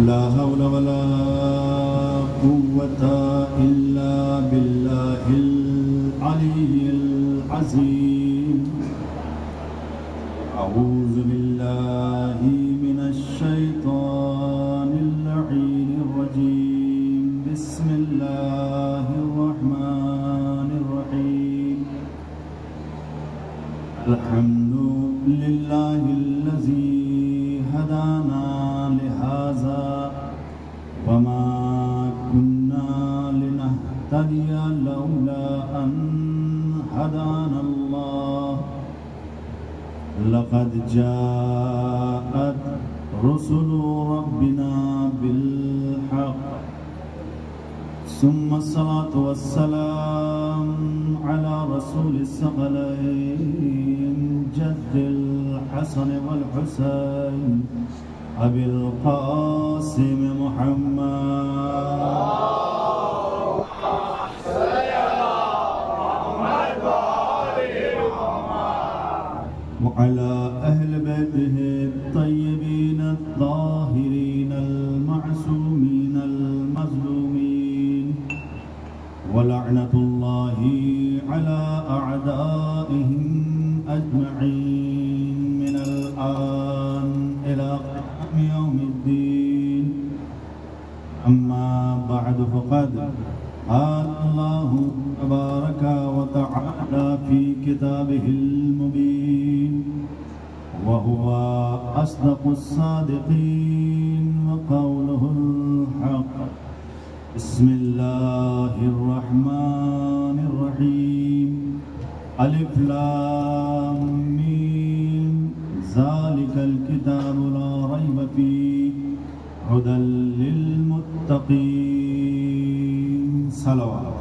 لا حول ولا قوة إلا بالله العلي العظيم أعوذ بالله من الشيطان اللعين الرجيم بسم الله الرحمن الرحيم الحمد لله الذي هدانا لهذا وما كنا لنهتدي لولا أن هدانا الله لقد جاءت رسل ربنا بالحق ثم الصلاة والسلام على رسول الثقلين جد الحسن والحسين أبي القاسم محمد وعلى أهل بيته الطيبين الطاهرين المعصومين المظلومين ولعنة الله على أعدائهم أجمعين من الآن إلى قيام يوم الدين أما بعد فقد قال الله تبارك وتعالى في كتابه المبين وهو أصدق الصادقين وقوله الحق بسم الله الرحمن الرحيم ألف لام ميم ذلك الكتاب لا ريب فيه هدى للمتقين صلوات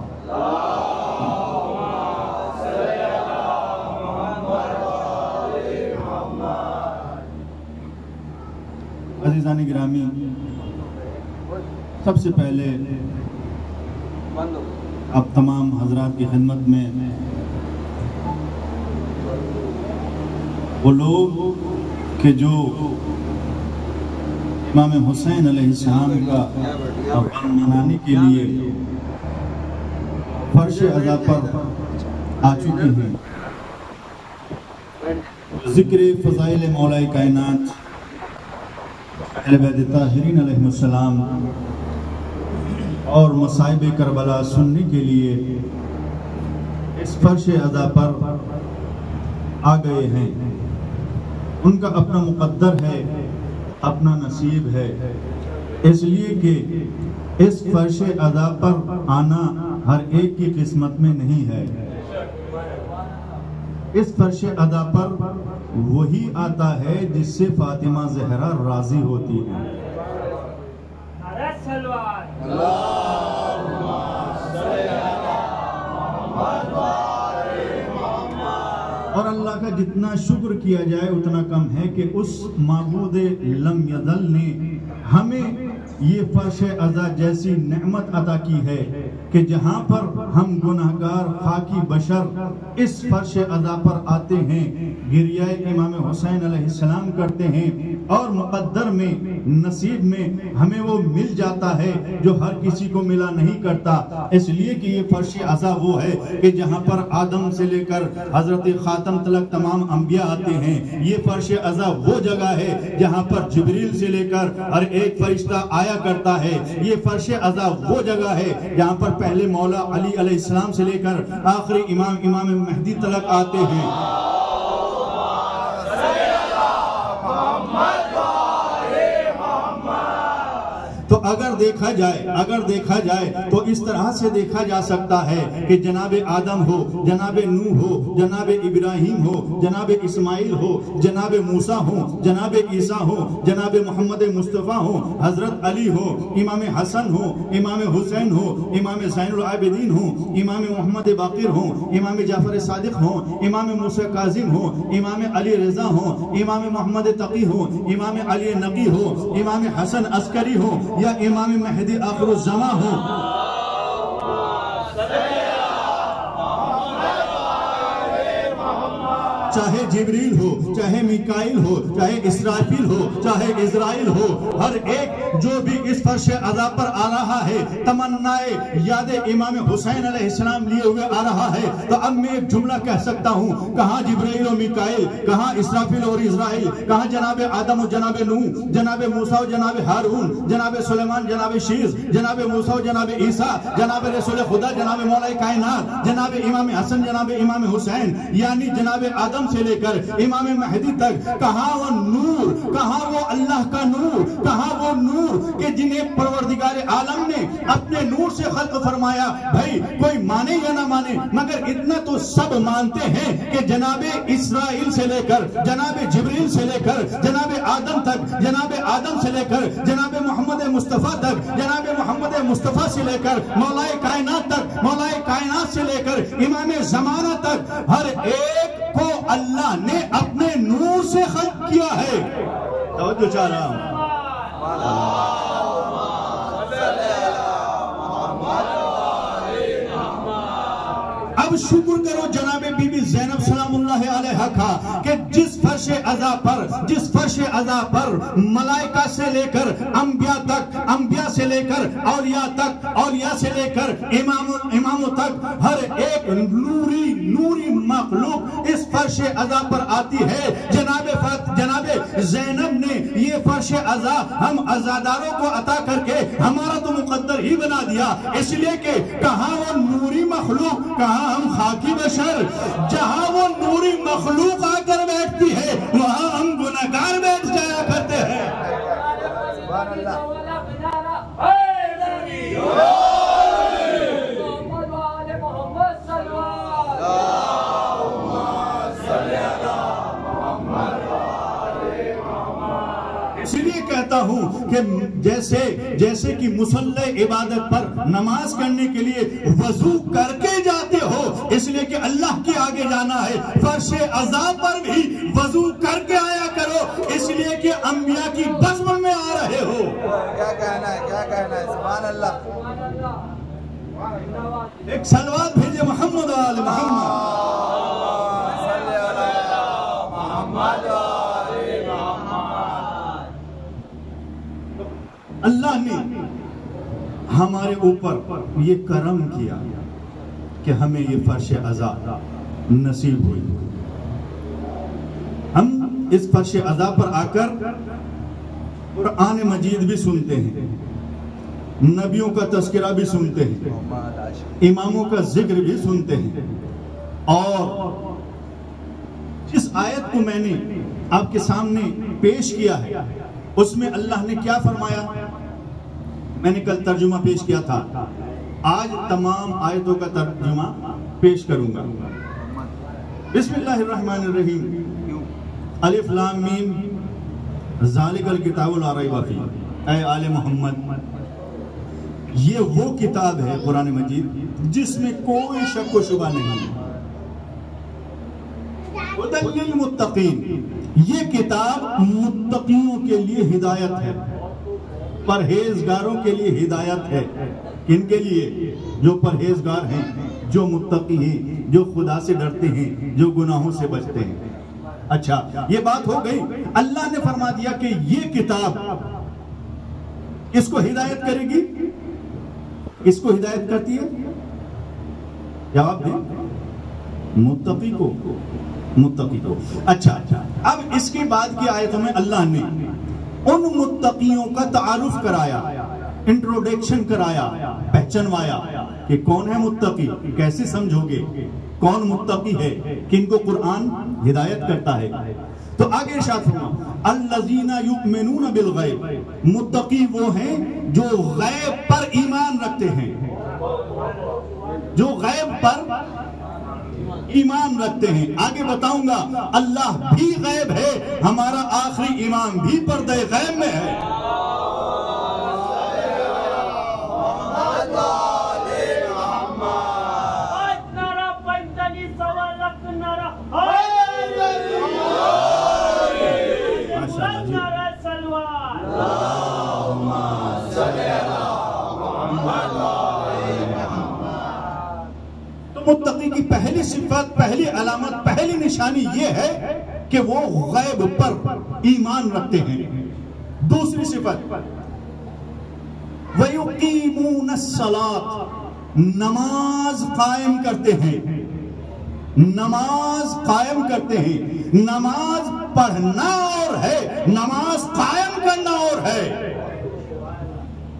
عزیزان گرامی، سب سے پہلے اب تمام حضرات کی خدمت میں وہ لوگ کہ جو امام حسین علیہ السلام کا غم منانے کے لیے فرش عزا پر آ چکے ہیں، ذکر فضائل مولا کائنات اہل بیت طاہرین علیہ السلام اور مصائب کربلا سننے کے لیے اس فرش عزا پر آ گئے ہیں۔ ان کا اپنا مقدر ہے، اپنا نصیب ہے، اس لیے کہ اس فرش عزا پر آنا ہر ایک کی قسمت میں نہیں ہے۔ اس فرش عزا پر وہی آتا ہے جس سے فاطمہ زہرا راضی ہوتی ہے۔ اور اللہ کا جتنا شکر کیا جائے اتنا کم ہے کہ اس معبود لم یزل نے ہمیں یہ فرش عزا جیسی نعمت عطا کی ہے کہ جہاں پر ہم گناہگار خاکی بشر اس فرش عزا پر آتے ہیں، گریہ امام حسین علیہ السلام کرتے ہیں، اور مقدر میں نصیب میں ہمیں وہ مل جاتا ہے جو ہر کسی کو ملا نہیں کرتا۔ اس لیے کہ یہ فرش عزا وہ ہے کہ جہاں پر آدم سے لے کر حضرت خاتم تلک تمام انبیاء آتے ہیں۔ یہ فرش عزا وہ جگہ ہے جہاں پر جبریل سے لے کر ہر ایک فرشتہ آیا کرتا ہے۔ یہ فرش عزا وہ جگہ ہے جہاں پر پہلے مولا علی علیہ السلام سے لے کر آخری امام مہدی تلک آتے ہیں۔ تو اگر دیکھا جائے تو اس طرح سے دیکھا جا سکتا ہے کہ جناب آدم ہو، جناب نوح ہو، جناب ابراہیم ہو، جناب اسماعیل ہو، جناب موسیٰ ہو، جناب عیسیٰ ہو، جناب محمد مصطفیٰ ہو، حضرت علی ہو، امام حسن ہو، امام حسین ہو، امام زین العابدین ہو، امام محمد باقر ہو، امام جعفر صادق ہو، امام موسیٰ کاظم ہو، امام علی رضا ہو، امام محمد تقی ہو، امام علی نقی ہو، امام حسن عسکری ہو، یا امام مہدی آخر الزمان ہو۔ چاہے جبریل ہو، چاہے میکائیل ہو، چاہے اسرافیل ہو، چاہے اسرائیل ہو، ہر ایک جو بھی اس فرش عذا پر آ رہا ہے تمنائے یاد امام حسین علیہ السلام لیے ہوئے آ رہا ہے، تو اب میں ایک جملہ کہہ سکتا ہوں، کہاں جبرائیل و میکائیل، کہاں اسرافیل اور اسرائیل، کہاں جناب آدم و جناب نوح، جناب موسیٰ و جناب ہارون، جناب سلیمان، جناب شیس، جناب موسیٰ و جناب عیسیٰ، جناب رسول خدا، جناب مولا کائنات، جناب امام حسن، جناب امام حسین، یعنی جناب آدم سے لے کر امام مہدی تک، کہاں وہ نور، کہاں وہ اللہ کا نور، کہاں وہ نور کہ جنہیں پروردگار عالم نے اپنے نور سے خلق فرمایا۔ بھائی کوئی مانے یا نہ مانے مگر اتنا تو سب مانتے ہیں کہ جناب اسرائیل سے لے کر، جناب جبریل سے لے کر، جناب آدم تک، جناب آدم سے لے کر جناب محمد مصطفیٰ تک، جناب محمد مصطفیٰ سے لے کر مولا کائنات تک، مولا کائنات سے لے کر امام زمانہ تک، ہر ایک کو اللہ نے اپنے نور سے خلق کیا ہے۔ توجہ چاہ رہا ہوں۔ اب شکر کرو جناب بی بی زینب سلام اللہ علیہ کا کہ جس فرش عزا پر ملائکہ سے لے کر انبیاء تک، انبیاء سے لے کر اولیاء تک، اولیاء سے لے کر اماموں تک، ہر ایک نوری مخلوق اس فرش عزا پر آتی ہے۔ جناب زینب نے یہ فرش عزا ہم عزاداروں کو عطا کر کے ہمارا تو مقدر ہی بنا دیا، اس لیے کہ کہاں وہ نوری مخلوق، کہاں ہم خاکی بشر، جہاں وہ نوری مخلوق آ کر بیٹھتی ہے وہاں ہم گناہگار بیٹھ جایا کرتے ہیں۔ سبحان اللہ۔ اس لیے کہتا ہوں کہ جیسے کہ مصلی عبادت پر نماز کرنے کے لیے وضو کر کے جاتے ہو، اس لیے کہ اللہ کے آگے جانا ہے، فرش عزا پر بھی وضو کر کے آیا کرو، اس لیے کہ انبیاء کی بزم میں آ رہے ہو۔ کیا کہنا ہے سبحان اللہ۔ ایک صلوات بھیجے محمد آل محمد۔ اللہ نے ہمارے اوپر یہ کرم کیا کہ ہمیں یہ فرش عزا نصیب ہوئی۔ ہم اس فرش عزا پر آ کر قرآن مجید بھی سنتے ہیں، نبیوں کا تذکرہ بھی سنتے ہیں، اماموں کا ذکر بھی سنتے ہیں، اور جس آیت کو میں نے آپ کے سامنے پیش کیا ہے اس میں اللہ نے کیا فرمایا، میں نے کل ترجمہ پیش کیا تھا، آج تمام آیتوں کا ترجمہ پیش کروں گا۔ بسم اللہ الرحمن الرحیم، الف لام میم ذالک الکتاب لا ریب فیہ، اے آل محمد یہ وہ کتاب ہے قرآن مجید جس میں کوئی شک و شبہ نہیں ہے، ہدی للمتقین، یہ کتاب متقیوں کے لیے ہدایت ہے، پرہیزگاروں کے لیے ہدایت ہے۔ کن کے لیے؟ جو پرہیزگار ہیں، جو متقی ہیں، جو خدا سے ڈرتے ہیں، جو گناہوں سے بچتے ہیں۔ اچھا یہ بات ہو گئی، اللہ نے فرما دیا کہ یہ کتاب اس کو ہدایت کرے گی، اس کو ہدایت کرتی ہے، جواب دیں، متقی کو، متقی کو۔ اچھا اب اس کے بعد کی آیتوں میں اللہ نے ان متقیوں کا تعارف کرایا، انٹروڈکشن کرایا، پہچنوایا کہ کون ہے متقی، کیسے سمجھو گے کون متقی ہے، کن کو قرآن ہدایت کرتا ہے۔ تو آگے ارشاد فرما الذین یؤمنون بالغیب، متقی وہ ہیں جو غیب پر ایمان رکھتے ہیں، جو غیب پر ایمان رکھتے ہیں۔ آگے بتاؤں گا اللہ بھی غیب ہے، ہمارا آخری ایمان بھی پردہ غیب میں ہے۔ تو متقی کی پہلی صفت، پہلی علامت، پہلی نشانی یہ ہے کہ وہ غیب پر ایمان رکھتے ہیں۔ دوسری صفت وَيُقِيمُونَ الصَّلَاةَ، نماز قائم کرتے ہیں، نماز قائم کرتے ہیں۔ نماز پڑھنا اور ہے، نماز قائم کرنا اور ہے۔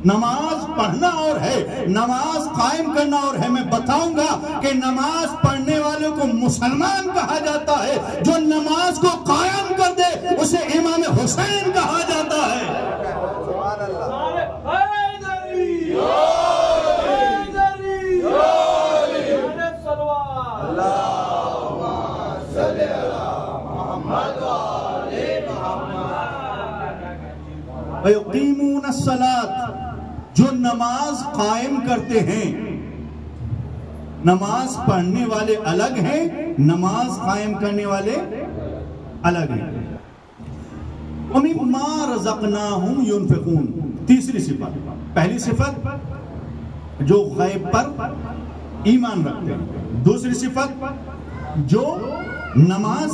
نماز پڑھنا اور ہے، نماز قائم کرنا اور ہے۔ میں بتاؤں گا کہ نماز پڑھنے والوں کو مسلمان کہا جاتا ہے، جو نماز کو قائم کر دے اسے امام حسین کہا جاتا ہے۔ وَيُقِيمُونَ الصَّلَاةَ، جو نماز قائم کرتے ہیں۔ نماز پڑھنے والے الگ ہیں، نماز قائم کرنے والے الگ ہیں۔ وَمِمَّا رَزَقْنَاهُمْ يُنْفِقُونَ، تیسری صفت، پہلی صفت جو غیب پر ایمان رکھتے ہیں، دوسری صفت جو نماز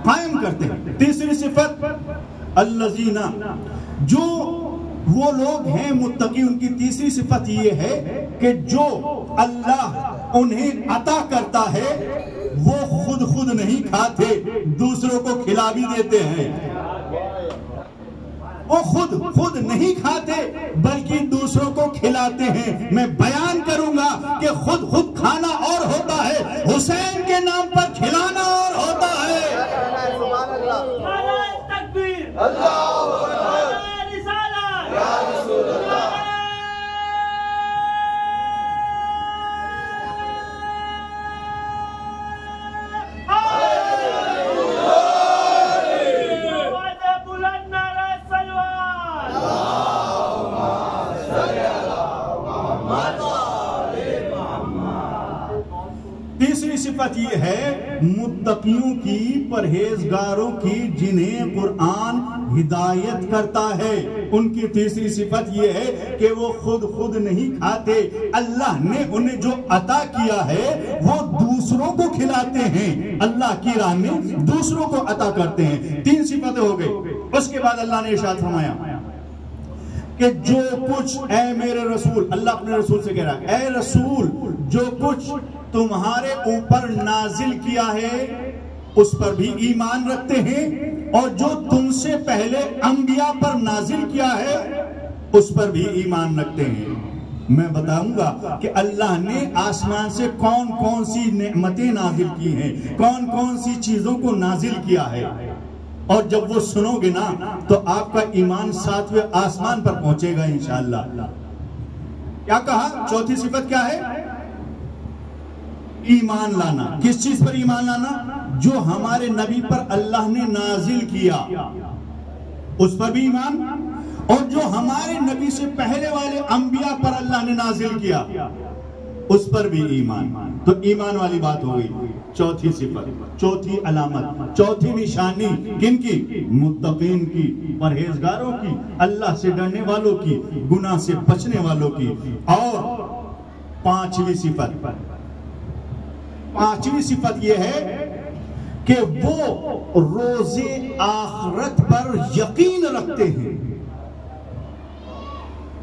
قائم کرتے ہیں، تیسری صفت الذین، جو وہ لوگ ہیں متقی، ان کی تیسری صفت یہ ہے کہ جو اللہ انہیں عطا کرتا ہے وہ خود نہیں کھاتے، دوسروں کو کھلا بھی دیتے ہیں۔ وہ خود نہیں کھاتے بلکہ دوسروں کو کھلاتے ہیں۔ میں بیان کروں گا کہ خود کھانا اور ہوتا ہے، حسین کے نام پر کھلانا اور ہوتا ہے۔ تیسری صفت یہ ہے متقیوں کی، پرہیزگاروں کی، جنہیں قرآن ہدایت کرتا ہے، ان کی تیسری صفت یہ ہے کہ وہ خود نہیں کھاتے، اللہ نے انہیں جو عطا کیا ہے وہ دوسروں کو کھلاتے ہیں، اللہ کی راہ میں دوسروں کو عطا کرتے ہیں۔ تین صفتیں ہو گئی۔ اس کے بعد اللہ نے ارشاد فرمایا کہ جو کچھ، اے میرے رسول، اللہ اپنے رسول سے کہہ رہا ہے، اے رسول، جو کچھ تمہارے اوپر نازل کیا ہے اس پر بھی ایمان رکھتے ہیں، اور جو تم سے پہلے انبیاء پر نازل کیا ہے اس پر بھی ایمان رکھتے ہیں۔ میں بتاؤں گا کہ اللہ نے آسمان سے کون سی نعمتیں نازل کی ہیں، کون سی چیزوں کو نازل کیا ہے، اور جب وہ سنو گے نا تو آپ کا ایمان ساتویں آسمان پر پہنچے گا انشاءاللہ۔ کیا کہا؟ چوتھی صفت کیا ہے؟ ایمان لانا۔ کس چیز پر ایمان لانا؟ جو ہمارے نبی پر اللہ نے نازل کیا اس پر بھی ایمان، اور جو ہمارے نبی سے پہلے والے انبیاء پر اللہ نے نازل کیا اس پر بھی ایمان۔ تو ایمان والی بات ہو گئی۔ چوتھی صفت، چوتھی علامت، چوتھی نشانی کن کی؟ متقین کی، پرہیزگاروں کی، اللہ سے ڈرنے والوں کی، گناہ سے بچنے والوں کی۔ اور پانچویں صفت یہ ہے کہ وہ روز آخرت پر یقین رکھتے ہیں۔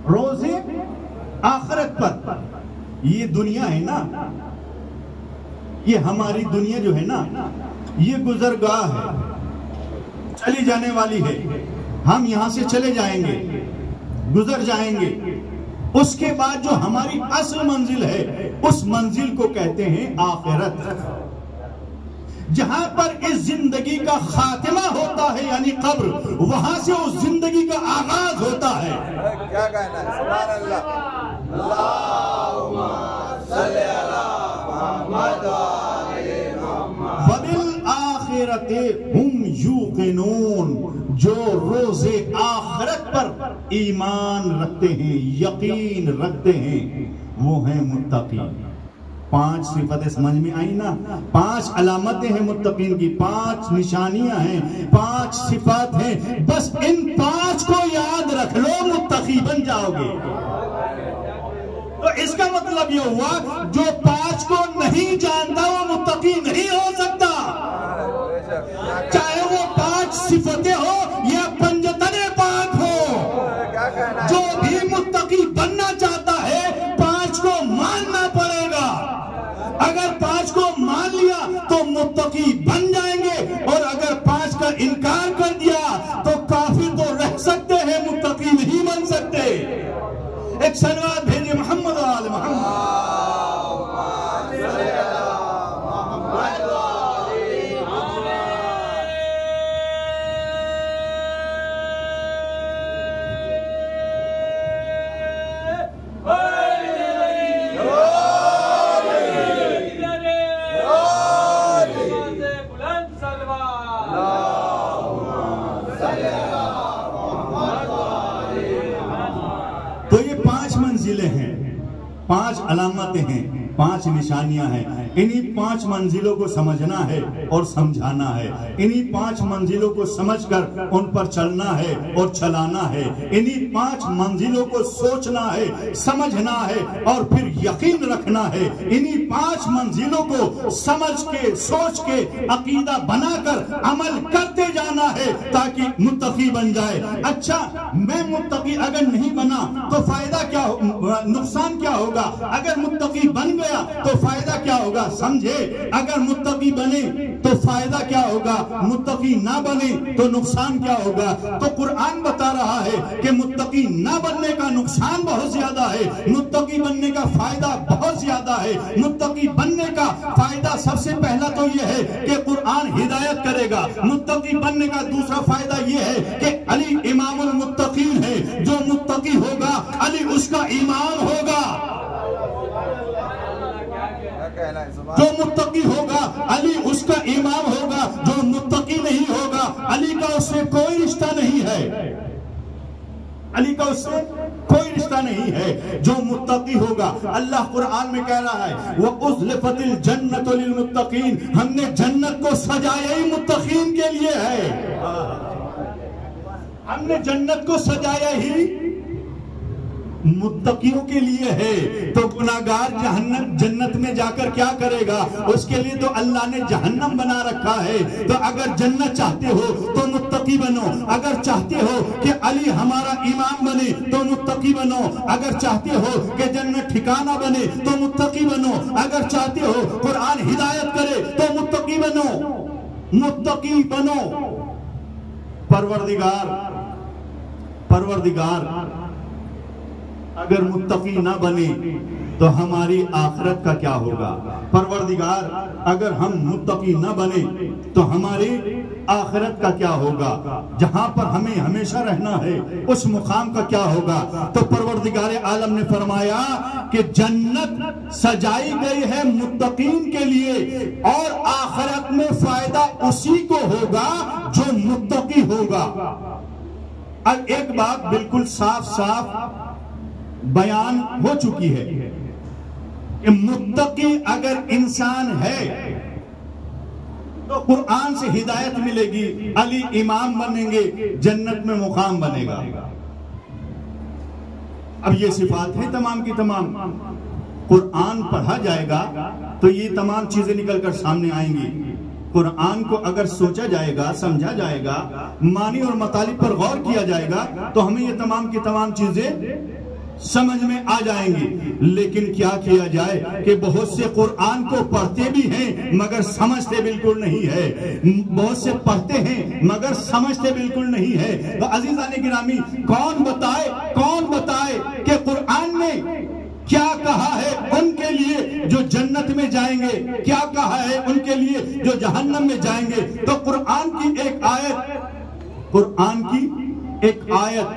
روز آخرت پر، یہ دنیا ہے نا، یہ ہماری دنیا جو ہے نا، یہ گزرگاہ ہے، چلی جانے والی ہے۔ ہم یہاں سے چلے جائیں گے، گزر جائیں گے۔ اس کے بعد جو ہماری اصل منزل ہے اس منزل کو کہتے ہیں آخرت، جہاں پر اس زندگی کا خاتمہ ہوتا ہے یعنی قبر، وہاں سے اس زندگی کا آغاز ہوتا ہے۔ کیا کہنا ہے؟ سبحان اللہ، اللہم صلی علی محمد وبالآخرۃ ہم یوقنون، جو روز آخرت پر ایمان رکھتے ہیں، یقین رکھتے ہیں، وہ ہیں متقی۔ پانچ صفتیں سمجھ میں آئی نا؟ پانچ علامتیں ہیں متقین کی، پانچ نشانیاں ہیں، پانچ صفات ہیں، بس ان پانچ کو یاد رکھ لو، متقی بن جاؤ گے۔ تو اس کا مطلب یہ ہوا جو 5 کو نہیں جانتا وہ متقی نہیں ہو سکتا، چاہے وہ 5 صفتیں ہو یا پنجتن پاک ہو۔ جو بھی متقی بننا چاہتا ہے 5 کو ماننا پڑے گا، اگر 5 کو مان لیا تو متقی بن جائیں گے، اور اگر 5 کا انکار کر دیا تو کافر تو رہ سکتے ہیں، متقی نہیں بن سکتے۔ ایک سلوات بھیجیے محمد و آل محمد۔ تو یہ 5 منزلیں ہیں، 5 علامتیں ہیں، 5 نشانیاں ہیں۔ انہی 5 منزلوں کو سمجھنا ہے اور سمجھانا ہے، انہی 5 منزلوں کو سمجھ کر ان پر چلنا ہے اور چلانا ہے، انہی 5 منزلوں کو سوچنا ہے، سمجھنا ہے اور پھر یقین رکھنا ہے، انہی 5 منزلوں کو سمجھ کے سوچ کے عقیدہ بنا کر عمل کرتے جانا ہے تاکہ متقی بن جائے۔ اچھا، میں متقی اگر نہیں بنا تو فائدہ کیا ہوگا، نقصان کیا ہوگا؟ اگر متقی بن گیا تو فائدہ کیا ہوگا؟ سمجھے، اگر متقی بنے تو فائدہ کیا ہوگا، متقی نہ بنے تو نقصان کیا ہوگا؟ تو قرآن بتا رہا ہے کہ متقی نہ بننے کا نقصان بہت زیادہ ہے، متقی بننے کا فائدہ بہت زیادہ ہے۔ متقی بننے کا فائدہ سب سے پہلا تو یہ ہے کہ قرآن ہدایت کرے گا۔ متقی بننے کا دوسرا فائدہ یہ ہے کہ علی امام المتقین ہے، جو متقی ہوگا علی اس کا امام ہوگا، جو متقی ہوگا علی اس کا امام ہوگا، جو متقی نہیں ہوگا علی کا اس سے کوئی رشتہ نہیں ہے، علی کا اس سے کوئی رشتہ نہیں ہے۔ جو متقی ہوگا، اللہ قرآن میں کہہ رہا ہے وَأُزْلِفَتِ الْجَنَّةُ لِلْمُتَّقِينَ، ہم نے جنت کو سجایا ہی متقین کے لیے ہے، ہم نے جنت کو سجایا ہی متقیوں کے لیے ہے۔ تو گناہگار جنت میں جا کر کیا کرے گا؟ اس کے لیے تو اللہ نے جہنم بنا رکھا ہے۔ تو اگر جنت چاہتے ہو تو متقی بنو، اگر چاہتے ہو کہ علی ہمارا امام بنے تو متقی بنو، اگر چاہتے ہو کہ جنت ٹھکانہ بنے تو متقی بنو، اگر چاہتے ہو قرآن ہدایت کرے تو متقی بنو، متقی بنو۔ پروردگار اگر متقی نہ بنے تو ہماری آخرت کا کیا ہوگا؟ پروردگار اگر ہم متقی نہ بنے تو ہماری آخرت کا کیا ہوگا؟ جہاں پر ہمیں ہمیشہ رہنا ہے اس مقام کا کیا ہوگا؟ تو پروردگار عالم نے فرمایا کہ جنت سجائی گئی ہے متقین کے لیے، اور آخرت میں فائدہ اسی کو ہوگا جو متقی ہوگا۔ اب ایک بات بالکل صاف بیان ہو چکی ہے کہ متقی اگر انسان ہے تو قرآن سے ہدایت ملے گی، علی امام بنیں گے، جنت میں مقام بنے گا۔ اب یہ صفات ہیں تمام کی تمام، قرآن پڑھا جائے گا تو یہ تمام چیزیں نکل کر سامنے آئیں گی۔ قرآن کو اگر سوچا جائے گا، سمجھا جائے گا، معنی اور مطالب پر غور کیا جائے گا تو ہمیں یہ تمام کی تمام چیزیں سمجھ میں آ جائیں گی۔ لیکن کیا کیا جائے کہ بہت سے قرآن کو پڑھتے بھی ہیں مگر سمجھتے بالکل نہیں ہے، بہت سے پڑھتے ہیں مگر سمجھتے بالکل نہیں ہے۔ تو عزیزان گرامی، کون بتائے کہ قرآن نے کیا کہا ہے ان کے لیے جو جنت میں جائیں گے، کیا کہا ہے ان کے لیے جو جہنم میں جائیں گے؟ تو قرآن کی ایک آیت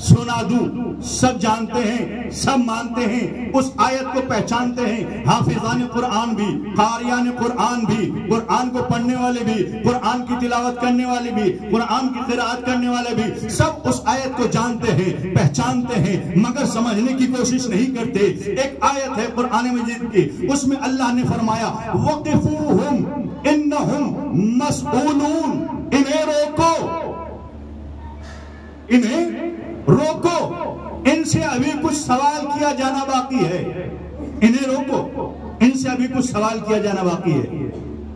سنا دوں، سب جانتے ہیں، سب مانتے ہیں، اس آیت کو پہچانتے ہیں، حافظان قرآن بھی، قاریان قرآن بھی، قرآن کو پڑھنے والے بھی، قرآن کی تلاوت کرنے والے بھی، قرآن کی قرآت کرنے والے بھی، سب اس آیت کو جانتے ہیں، پہچانتے ہیں، مگر سمجھنے کی کوشش نہیں کرتے۔ ایک آیت ہے قرآن مجید کی، اس میں اللہ نے فرمایا وَقِفُوهُمْ إِنَّهُمْ مَسْئُولُونَ، انہیں روکو، ان سے ابھی کچھ سوال کیا جانا باقی ہے، انہیں روکو، ان سے ابھی کچھ سوال کیا جانا باقی ہے۔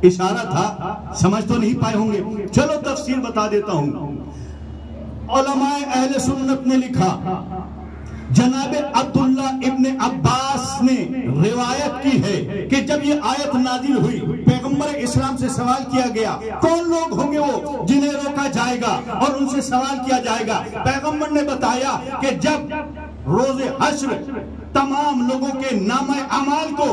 اشارہ تھا، سمجھ تو نہیں پائے ہوں گے، چلو تفسیر بتا دیتا ہوں۔ علماء اہل سنت نے لکھا، جناب عبداللہ ابن عباس نے روایت کی ہے کہ جب یہ آیت نازل ہوئی، پیغمبر اسلام سے سوال کیا گیا کون لوگ ہوں گے وہ جنہیں روکا جائے گا اور ان سے سوال کیا جائے گا۔ پیغمبر نے بتایا کہ جب روز حشر تمام لوگوں کے نامہ اعمال کو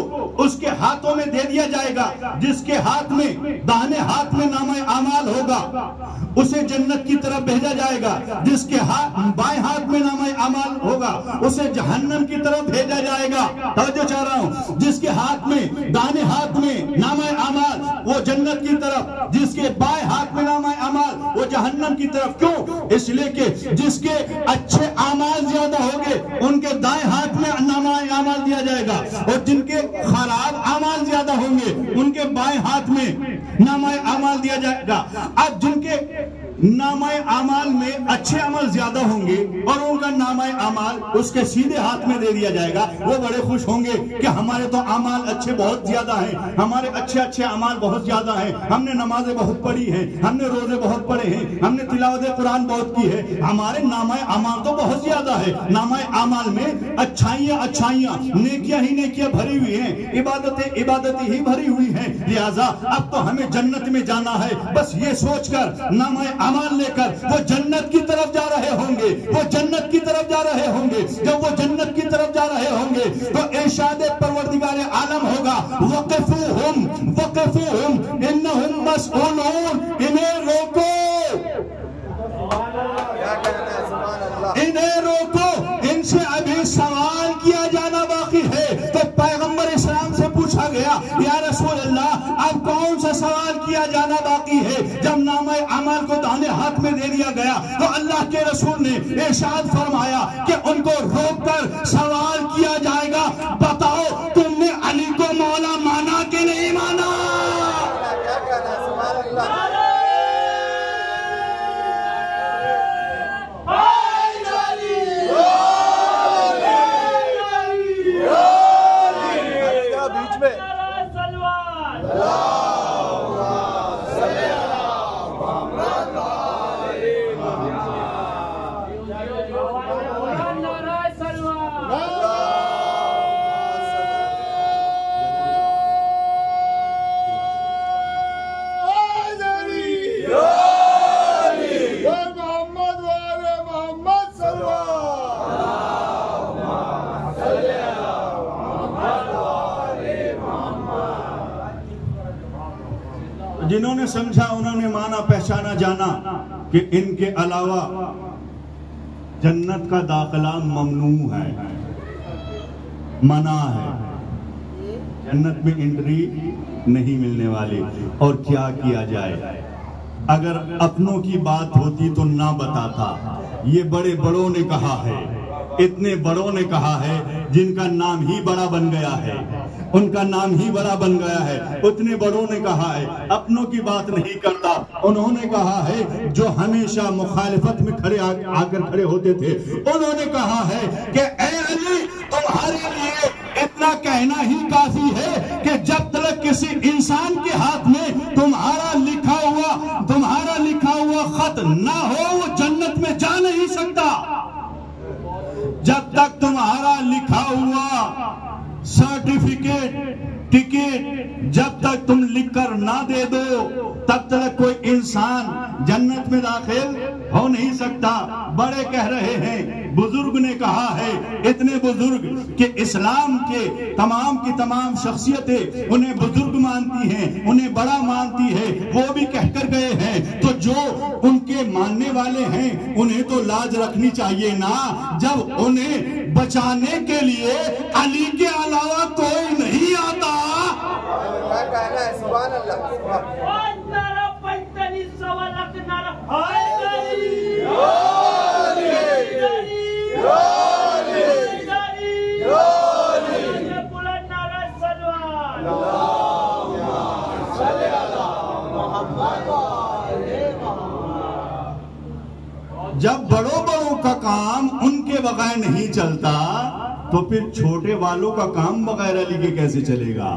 اس کے ہاتھوں میں دے دیا جائے گا، جس کے ہاتھ میں داہنے ہاتھ میں نامہ اعمال ہوگا اسے جنت کی طرف بھیجا جائے گا، جس کے بائیں ہاتھ میں نامہ اعمال ہوگا اسے جہنم کی طرف بھیجا جائے گا۔ توجہ چاہ رہا ہوں، جس کے ہاتھ میں داہنے ہاتھ میں نامہ اعمال وہ جنت کی طرف، جس کے بائیں ہاتھ میں نامہ اعمال وہ جہنم کی طرف۔ کیوں؟ اس لیے کہ جس کے اچھے اعمال زیادہ ہوں گے ان کے دائیں ہاتھ میں نامہ اعمال دیا جائے گا، اور جن کے خراب اعمال زیادہ ہوں گے ان کے بائیں ہاتھ میں نامہ اعمال دیا جائے گا۔ اب جن کے نامہ اعمال میں اچھے عمل زیادہ ہوں گے اور ان کا نامہ اعمال اس کے سیدھے ہاتھ میں دے دیا جائے گا، وہ بڑے خوش ہوں گے کہ ہمارے تو اعمال اچھے بہت زیادہ ہیں، ہمارے اچھے اعمال بہت زیادہ ہیں، ہم نے نمازیں بہت پڑھی ہیں، ہم نے روزے بہت پڑھے ہیں، ہم نے تلاوت قرآن بہت کی ہے، ہمارے نامہ اعمال تو بہت زیادہ ہے۔ نامہ اعمال میں اچھائیاں نیکیاں ہی نیکیاں بھری ہوئی ہیں، عبادتیں ہی بھری ہوئی ہیں، لہٰذا اب تو ہمیں جنت میں جانا ہے۔ بس یہ سوچ کر نامہ اعمال لے کر وہ جنت کی طرف جا رہے ہوں گے، وہ جنت کی طرف جا رہے ہوں گے۔ جب وہ جنت کی طرف جا رہے ہوں گے تو ارشاد پروردگار عالم ہوگا، وقفوہم انہم مسئولون، انہیں روکو، انہیں روکو، ان سے ابھی سوال کیا جانا باقی ہے۔ تو پیغمبر اسلام سے پوچھا گیا، یا رسول اللہ اب کون سا سوال کیا جانا باقی ہے؟ جب نامہ اعمال کو داہنے ہاتھ میں دے دیا گیا تو اللہ کے رسول نے ارشاد فرمایا کہ ان کو روک کر سوال کیا جائے گا، بتاؤ تم نے علی کو مولا مانا کہ نہیں مانا؟ کیا کہنا ہے؟ سبحان اللہ۔ بیچ میں جنہوں نے سمجھا انہوں نے مانا پہچانا جانا کہ ان کے علاوہ جنت کا داخلہ ممنوع ہے، منع ہے، جنت میں انٹری نہیں ملنے والی۔ اور کیا کیا جائے؟ اگر اپنوں کی بات ہوتی تو نہ بتاتا، یہ بڑے بڑوں نے کہا ہے، اتنے بڑوں نے کہا ہے جن کا نام ہی بڑا بن گیا ہے، ان کا نام ہی بڑا بن گیا ہے، اتنے بڑوں نے کہا ہے، اپنوں کی بات نہیں کرتا۔ انہوں نے کہا ہے جو ہمیشہ مخالفت میں آ کر کھڑے ہوتے تھے، انہوں نے کہا ہے کہ اے علی تمہارے لیے اتنا کہنا ہی کافی ہے کہ جب تک کسی انسان کے ہاتھ میں تمہارا لکھا ہوا خط نہ ہو وہ جنت میں جا نہیں سکتا۔ جب تک تمہارا لکھا ہوا سرٹیفکیٹ ٹکٹ جب تک تم لکھ کر نہ دے دو تب تک کوئی انسان جنت میں داخل ہو نہیں سکتا۔ بڑے کہہ رہے ہیں، بزرگ نے کہا ہے، اتنے بزرگ کہ اسلام کے تمام کی تمام شخصیتیں انہیں بزرگ مانتی ہیں، انہیں بڑا مانتی ہے، وہ بھی کہہ کر گئے ہیں۔ تو جو ان کے ماننے والے ہیں انہیں تو لاج رکھنی چاہیے نا، جب انہیں بچانے کے لیے علی کے علاوہ کوئی نہیں آتا۔ کیا کہنا ہے؟ سبحان اللہ۔ جب بڑوں کا کام ان کے بغیر نہیں چلتا تو پھر چھوٹے والوں کا کام بغیر علی کے کیسے چلے گا؟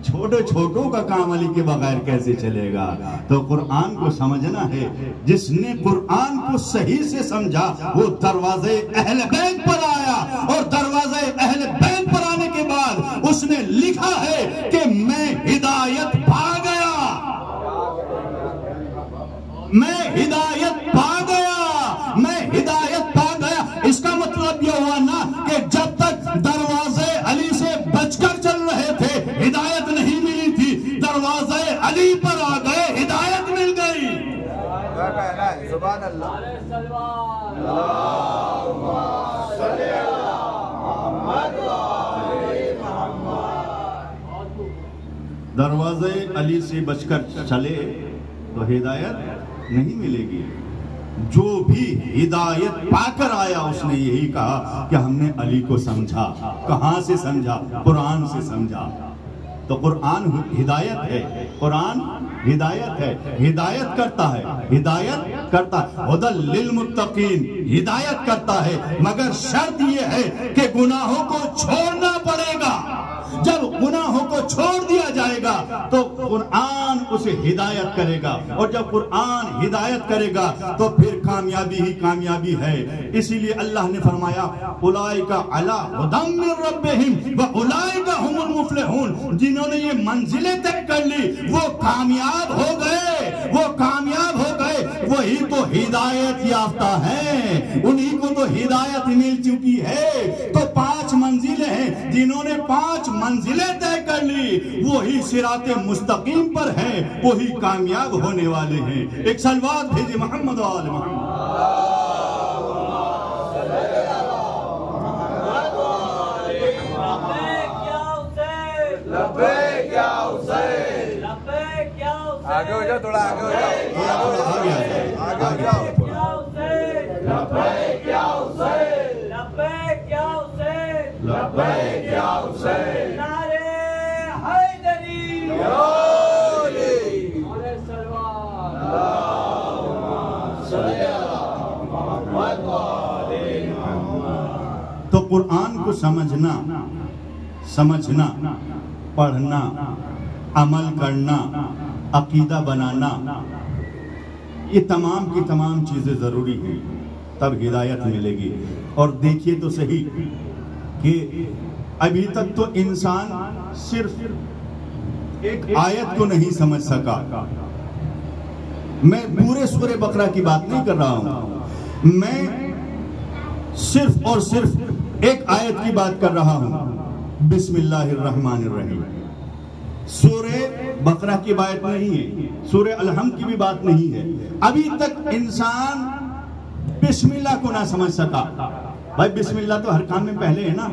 چھوٹے چھوٹوں کا کام علی کے بغیر کیسے چلے گا؟ تو قرآن کو سمجھنا ہے. جس نے قرآن کو صحیح سے سمجھا وہ دروازے اہل بیت پر آیا، اور دروازے اہل بیت پر آنے کے بعد اس نے لکھا ہے کہ میں ہدایت پا گیا، میں ہدایت پا گیا، میں ہدایت پا گیا. اس کا مطلب یہ ہوا نا کہ جب تک دروازے علی سے بچ کر چل رہے تھے ہدایت نہیں ملی تھی، دروازے علی پر آ گئے ہدایت مل گئی. کیا کہنا ہے؟ سبحان اللہ. دروازے علی سے بچ کر چلے تو ہدایت نہیں ملے گی. جو بھی ہدایت پا کر آیا اس نے یہی کہا کہ ہم نے علی کو سمجھا. کہاں سے سمجھا؟ قرآن سے سمجھا. تو قرآن ہدایت ہے، قرآن ہدایت ہے، ہدایت کرتا ہے، ہدایت کرتا ہے. ہدی للمتقین، ہدایت کرتا ہے، مگر شرط یہ ہے کہ گناہوں کو چھوڑنا پڑے گا. جب گناہوں کو چھوڑ دیا جائے گا تو قرآن اسے ہدایت کرے گا، اور جب قرآن ہدایت کرے گا تو پھر کامیابی ہی کامیابی ہے. اسی لیے اللہ نے فرمایا اولئک علی ھدی من ربہم واولئک ھم المفلحون. جنہوں نے یہ منزلیں طے کر لی وہ کامیاب ہو گئے، وہ کامیاب ہو گئے. وہی تو ہدایت یافتہ ہیں، انہی کو تو ہدایت مل چکی ہے. تو 5 منزلیں ہیں، جنہوں نے 5 منزلیں طے کر لی وہی صراط مستقیم پر ہیں، وہی کامیاب ہونے والے ہیں. ایک صلوات بھیجے محمد و آل محمد. آگے ہو جاؤ، تھوڑا آگے ہو جاؤ، آگے ہو جاؤ. لبیک یا حسین، لبیک یا حسین، لبیک یا حسین، نعرے حیدری، علیہ السلام، اللہم صلی علی محمد و آل محمد. تو قرآن کو سمجھنا، پڑھنا، عمل کرنا، عقیدہ بنانا، یہ تمام کی تمام چیزیں ضروری ہیں، تب ہدایت ملے گی. اور دیکھیے تو صحیح کہ ابھی تک تو انسان صرف ایک آیت کو نہیں سمجھ سکا. میں پورے سورہ بقرہ کی بات نہیں کر رہا ہوں، میں صرف اور صرف ایک آیت کی بات کر رہا ہوں. بسم اللہ الرحمن الرحیم. سورہ بقرہ کی بات نہیں ہے، سورہ الحمد کی بھی بات نہیں ہے. ابھی تک انسان بسم اللہ کو نہ سمجھ سکا. بھائی بسم اللہ تو ہر کام میں پہلے ہے نا.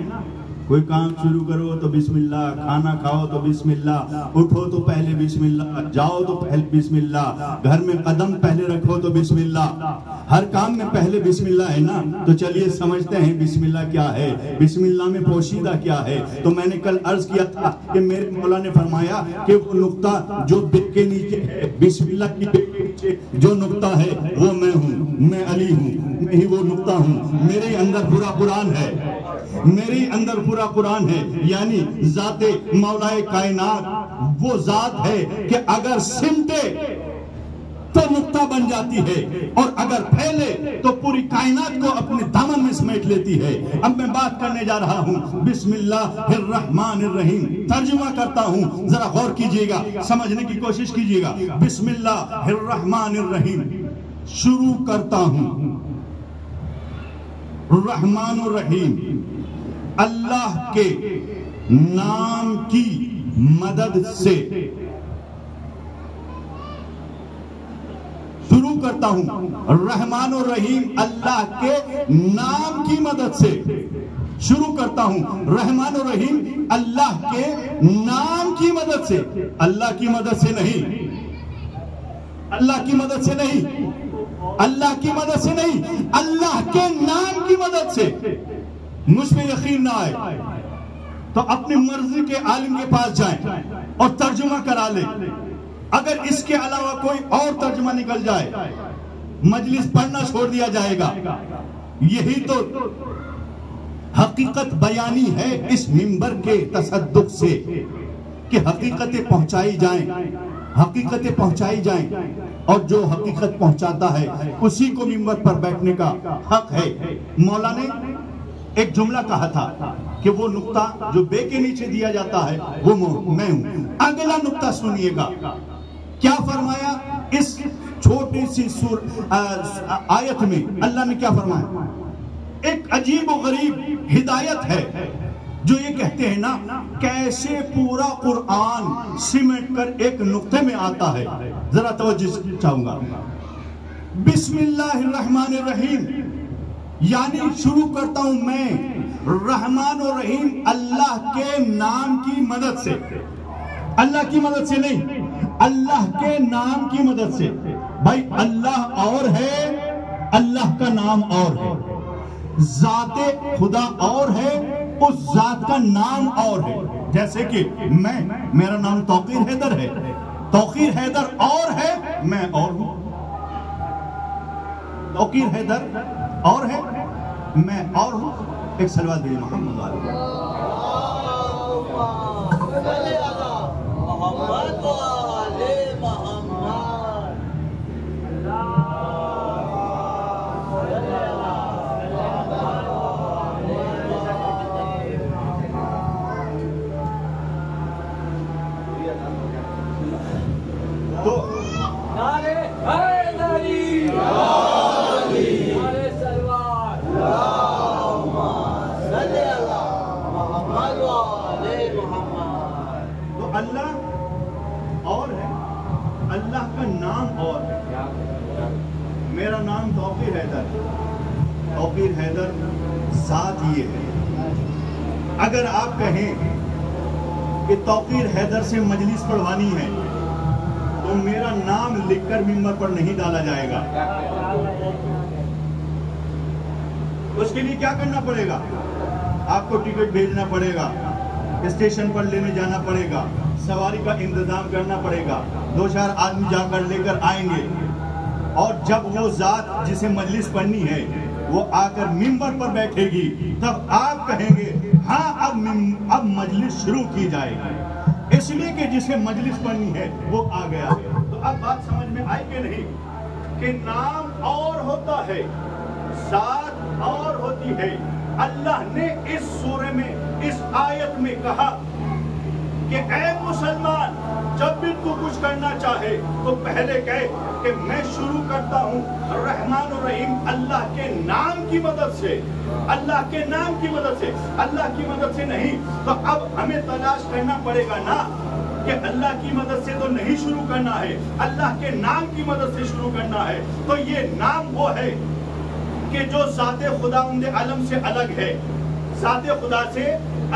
کوئی کام شروع کرو تو بسم اللہ، کھانا کھاؤ تو بسم اللہ، اٹھو تو پہلے بسم اللہ، جاؤ تو پہلے بسم اللہ، گھر میں قدم پہلے رکھو تو بسم اللہ. ہر کام میں پہلے بسم اللہ ہے نا. تو چلیے سمجھتے ہیں بسم اللہ کیا ہے، بسم اللہ میں پوشیدہ کیا ہے. تو میں نے کل عرض کیا تھا کہ میرے مولا نے فرمایا کہ وہ نقطہ جو بک کے نیچے ہے، بسم اللہ کی بک کے نیچے جو نقطہ ہے وہ میں ہوں، میں علی ہوں، میں ہی وہ نقطہ ہوں. میرے اندر پورا قرآن ہے، میرے اندر پورا قرآن ہے. یعنی ذات مولا کائنات وہ ذات ہے کہ اگر سمٹے تو نقطہ بن جاتی ہے، اور اگر پھیلے تو پوری کائنات کو اپنے دامن میں سمیٹ لیتی ہے. اب میں بات کرنے جا رہا ہوں بسم اللہ الرحمن الرحیم. ترجمہ کرتا ہوں، ذرا غور کیجئے گا، سمجھنے کی کوشش کیجئے گا. بسم اللہ الرحمن الرحیم. شروع کرتا ہوں الرحمن الرحیم، اللہ کے نام کی مدد سے. شروع کرتا ہوں الرحمن الرحیم، اللہ کے نام کی مدد سے. شروع کرتا ہوں رحمان الرحیم، اللہ کے نام کی مدد سے. اللہ کی مدد سے نہیں، اللہ کی مدد سے نہیں، اللہ کی مدد سے نہیں، اللہ کے نام کی مدد سے. مجھ پہ یقین نہ آئے تو اپنی مرضی کے عالم کے پاس جائیں اور ترجمہ کرا لیں. اگر اس کے علاوہ کوئی اور ترجمہ نکل جائے مجلس پڑھنا چھوڑ دیا جائے گا. یہی تو حقیقت بیانی ہے اس منبر کے تصدق سے کہ حقیقتیں پہنچائی جائیں، حقیقتیں پہنچائی جائیں، اور جو حقیقت پہنچاتا ہے اسی کو منبر پر بیٹھنے کا حق ہے۔ مولا نے ایک جملہ کہا تھا کہ وہ نقطہ جو بے کے نیچے دیا جاتا ہے وہ میں ہوں۔ اگلا نقطہ سنیے گا، کیا فرمایا اس چھوٹی سی آیت میں؟ اللہ نے کیا فرمایا؟ ایک عجیب و غریب ہدایت ہے جو یہ کہتے ہیں نا کیسے پورا قرآن سمیٹ کر ایک نقطے میں آتا ہے۔ ذرا توجہ چاہوں گا۔ بسم اللہ الرحمن الرحیم، یعنی شروع کرتا ہوں میں رحمان و رحیم اللہ کے نام کی مدد سے، اللہ کی مدد سے نہیں، اللہ کے نام کی مدد سے۔ بھائی اللہ اور ہے، اللہ کا نام اور ہے، ذات خدا اور ہے، اس ذات کا نام اور ہے۔ جیسے کہ میرا نام توقیر حیدر ہے، توقیر حیدر اور ہے، میں اور ہوں۔ توقیر حیدر اور ہے، میں اور ہوں۔ ایک صلوات بھی محمد علیہ اللہ اور ہے، اللہ کا نام اور ہے۔ میرا نام توقیر حیدر، توقیر حیدر ذات یہ ہے۔ اگر آپ کہیں کہ توقیر حیدر سے مجلس پڑھوانی ہے تو میرا نام لکھ کر منبر پر نہیں ڈالا جائے گا۔ اس کے لیے کیا کرنا پڑے گا؟ آپ کو ٹکٹ بھیجنا پڑے گا، اسٹیشن پر لینے جانا پڑے گا، سواری کا انتظام کرنا پڑے گا، 2-4 آدمی جا کر لے کر آئیں گے، اور جب وہ ذات جسے مجلس پڑھنی ہے وہ آ کر منبر پر بیٹھے گی تب آپ کہیں گے ہاں اب مجلس شروع کی جائے گی، اس لیے کہ جسے مجلس پڑھنی ہے وہ آ گیا ہے۔ تو اب بات سمجھ میں آئی کہ نہیں کہ نام اور ہوتا ہے، ذات اور ہوتی ہے۔ اللہ نے اس سورہ میں، اس آیت میں کہا کہ اے مسلمان جب بھی تو کچھ کرنا چاہے تو پہلے کہے کہ میں شروع کرتا ہوں رحمان و رحیم اللہ کے نام کی مدد سے، اللہ کے نام کی مدد سے، اللہ کی مدد سے نہیں۔ تو اب ہمیں تلاش کرنا پڑے گا نا کہ اللہ کی مدد سے تو نہیں شروع کرنا ہے، اللہ کے نام کی مدد سے شروع کرنا ہے۔ تو یہ نام وہ ہے کہ جو ذات خداوند عالم سے الگ ہے، ذات خدا سے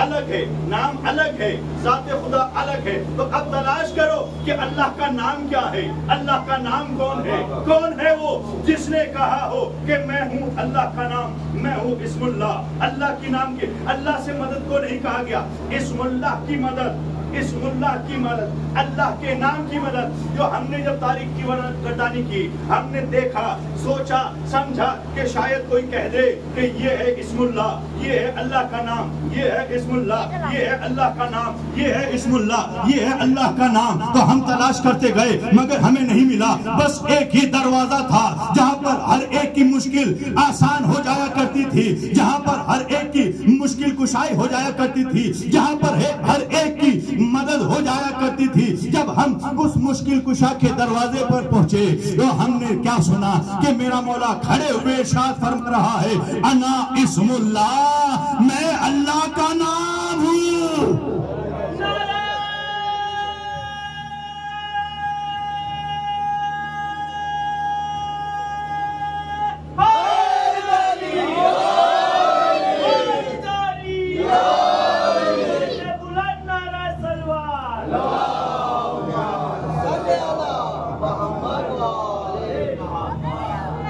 الگ ہے، نام الگ ہے، ذات خدا الگ ہے۔ تو اب تلاش کرو کہ اللہ کا نام کیا ہے، اللہ کا نام کون ہے وہ جس نے کہا ہو کہ میں ہوں اللہ کا نام، میں ہوں اسم اللہ۔ اللہ کی نام کے، اللہ سے مدد کو نہیں کہا گیا، اسم اللہ کی مدد، اسم اللہ کی مدد، اللہ کے نام کی مدد۔ جو ہم نے جب تاریخ کی گردانی کی، ہم نے دیکھا، سوچا، سمجھا کہ شاید کوئی کہہ دے کہ یہ ہے اسم اللہ، یہ ہے اللہ کا نام، یہ ہے اسم اللہ، یہ ہے اللہ کا نام، یہ ہے اسم اللہ، یہ ہے اللہ کا نام۔ تو ہم تلاش کرتے گئے مگر ہمیں نہیں ملا۔ بس ایک ہی دروازہ تھا جہاں پر ہر ایک کی مشکل آسان ہو جایا کرتی تھی، جہاں پر ہر ایک کی مشکل کشائی ہو جایا کرتی تھی، جہاں پر ہر ایک کی مدد ہو جایا کرتی تھی۔ جب ہم اس مشکل کشا کے دروازے پر پہنچے تو ہم نے کیا سنا کہ میرا مولا کھڑے ہوئے ارشاد فرما رہا ہے انا اسم اللہ، میں اللہ کا نام ہوں۔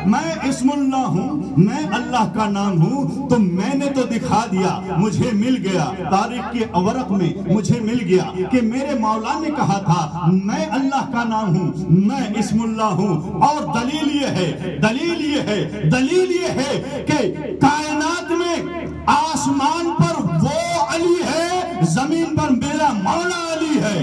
میں اسم اللہ ہوں، میں اللہ کا نام ہوں تو میں نے تو دکھا دیا, مجھے مل گیا تاریخ کے ورق میں, مجھے مل گیا کہ میرے مولا نے کہا تھا میں اللہ کا نام ہوں, میں اسم اللہ ہوں. اور دلیل یہ ہے کہ کائنات میں آسمان پر وہ علی ہے, زمین پر میرا مولا علی ہے,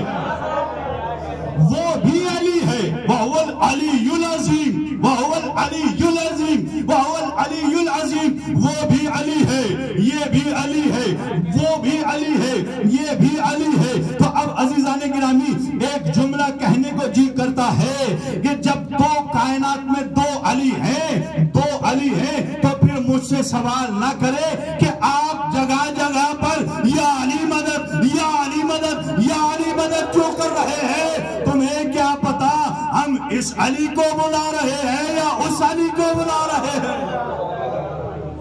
وہ بھی علی ہے. وَهُوَ الْعَلِيُّ الْعَظِيمُ وَهُوَ الْعَلِيُّ الْعَظِيمُ وَهُوَ الْعَلِيُّ الْعَظِيمُ. وہ بھی علی ہے, یہ بھی علی ہے, وہ بھی علی ہے, یہ بھی علی ہے. تو اب عزیزان گرامی ایک جملہ کہنے کو جی کرتا ہے کہ جب دو کائنات میں دو علی ہیں تو پھر مجھ سے سوال نہ کرے کہ آپ جگہ جگہ پر یا علی مدد, یا علی مدد, یا علی مدد کیوں کر رہے ہیں؟ تمہیں کیا پتا ہم اس علی کو بلا رہے ہیں یا اس علی کو بلا رہے ہیں؟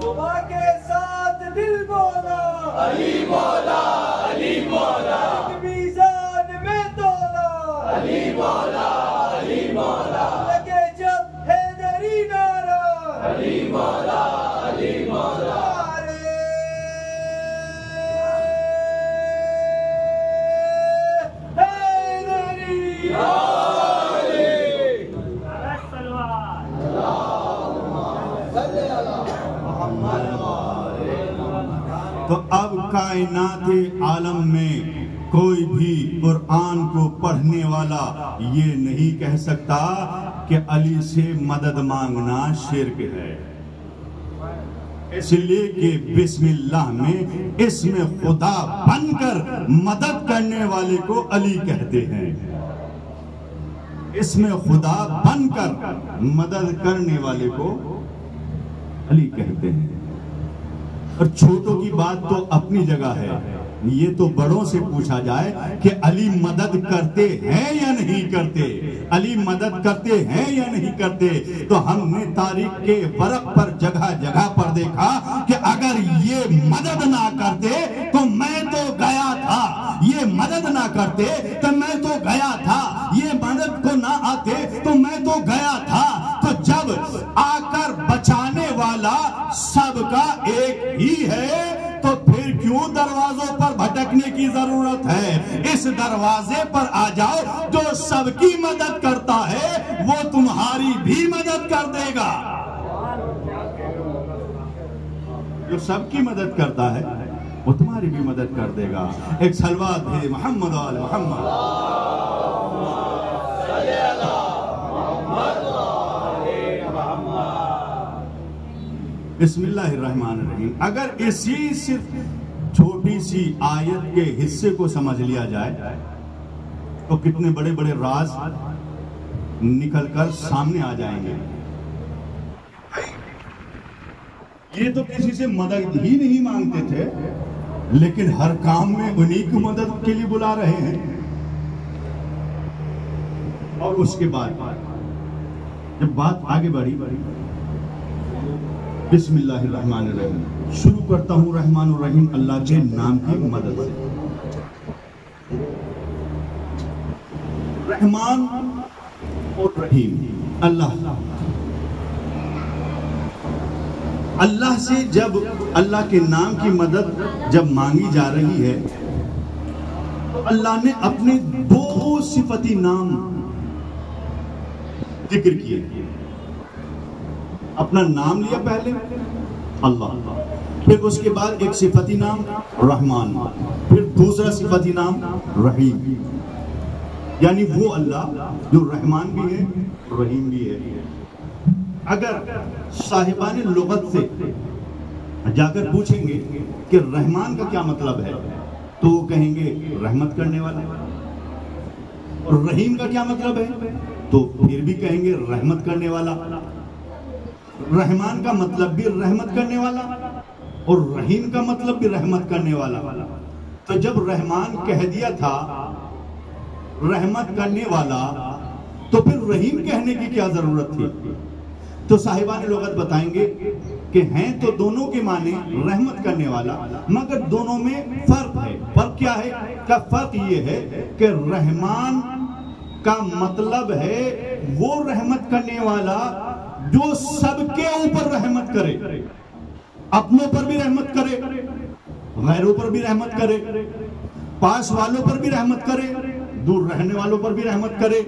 صبح کے ساتھ دل بولا علی مولا, علی مولا, میزان میں تولا علی مولا, علی مولا, لگے جب حیدری نعرہ علی مولا, علی مولا. تو اب کائنات عالم میں کوئی بھی قرآن کو پڑھنے والا یہ نہیں کہہ سکتا کہ علی سے مدد مانگنا شرک ہے, اس لیے کہ بسم اللہ میں اسم خدا بن کر مدد کرنے والے کو علی کہتے ہیں. اسم خدا بن کر مدد کرنے والے کو علی کہتے ہیں. اور چھوٹوں کی بات تو اپنی جگہ ہے, یہ تو بڑوں سے پوچھا جائے کہ علی مدد کرتے ہیں یا نہیں کرتے, علی مدد کرتے ہیں یا نہیں کرتے. تو ہم نے تاریخ کے ورق پر جگہ جگہ پر دیکھا کہ اگر یہ مدد نہ کرتے تو میں تو گیا تھا, یہ مدد نہ کرتے تو میں تو گیا تھا, یہ مدد کو نہ آتے تو میں تو گیا تھا. تو جب آ کر بچانے والا سب کا ایک ہی ہے تو پھر کیوں دروازوں پر بھٹکنے کی ضرورت ہے؟ اس دروازے پر آ جاؤ, جو سب کی مدد کرتا ہے وہ تمہاری بھی مدد کر دے گا. جو سب کی مدد کرتا ہے وہ تمہاری بھی مدد کر دے گا. ایک صلوات ہے محمد آل محمد. بسم اللہ الرحمن الرحیم. اگر اسی صرف چھوٹی سی آیت کے حصے کو سمجھ لیا جائے تو کتنے بڑے بڑے راز نکل کر سامنے آ جائیں گے. یہ تو کسی سے مدد ہی نہیں مانگتے تھے, لیکن ہر کام میں انہی کی مدد کے لیے بلا رہے ہیں. اور اس کے بعد جب بات آگے بڑھی, بسم اللہ الرحمن الرحیم, شروع کرتا ہوں رحمان الرحیم اللہ کے نام کی مدد سے. رحمان اور رحیم اللہ سے جب اللہ کے نام کی مدد جب مانگی جا رہی ہے تو اللہ نے اپنے دو صفتی نام ذکر کیے. اپنا نام لیا پہلے اللہ, پھر اس کے بعد ایک صفتی نام رحمان, پھر دوسرا صفتی نام رحیم. یعنی وہ اللہ جو رحمان بھی ہے رحیم بھی ہے. اگر صاحبان لغت سے جا کر پوچھیں گے کہ رحمان کا کیا مطلب ہے تو وہ کہیں گے رحمت کرنے والا, اور رحیم کا کیا مطلب ہے تو پھر بھی کہیں گے رحمت کرنے والا. رحمان کا مطلب بھی رحمت کرنے والا اور رحیم کا مطلب بھی رحمت کرنے والا. تو جب رحمان کہہ دیا تھا رحمت کرنے والا تو پھر رحیم کہنے کی کیا ضرورت تھی؟ تو صاحبان لغت بتائیں گے کہ ہیں تو دونوں کے معنی رحمت کرنے والا, مگر دونوں میں فرق ہے. فرق کیا ہے؟ کا فرق یہ ہے کہ رحمان کا مطلب ہے وہ رحمت کرنے والا جو سب کے اوپر رحمت کرے. اپنوں پر بھی رحمت کرے، غیروں پر بھی رحمت کرے، پاس والوں پر بھی رحمت کرے، دور رہنے والوں پر بھی رحمت کرے،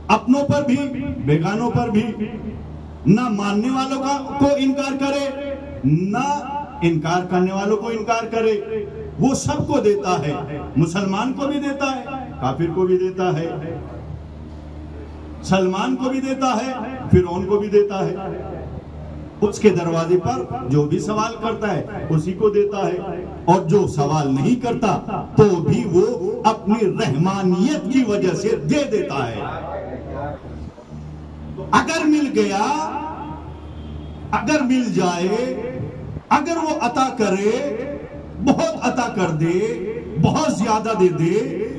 اپنوں پر بھی بیگانوں پر بھی، نہ ماننے والوں کو انکار کرے نہ انکار کرنے والوں کو انکار کرے، وہ سب کو دیتا ہے، مسلمان کو بھی دیتا ہے، کافر کو بھی دیتا ہے، سلمان کو بھی دیتا ہے، فرعون کو بھی دیتا ہے، اس کے دروازے پر جو بھی سوال کرتا ہے اسی کو دیتا ہے، اور جو سوال نہیں کرتا تو بھی وہ اپنی رحمانیت کی وجہ سے دے دیتا ہے۔ اگر مل گیا، اگر مل جائے، اگر وہ عطا کرے، بہت عطا کر دے، بہت زیادہ دے دے،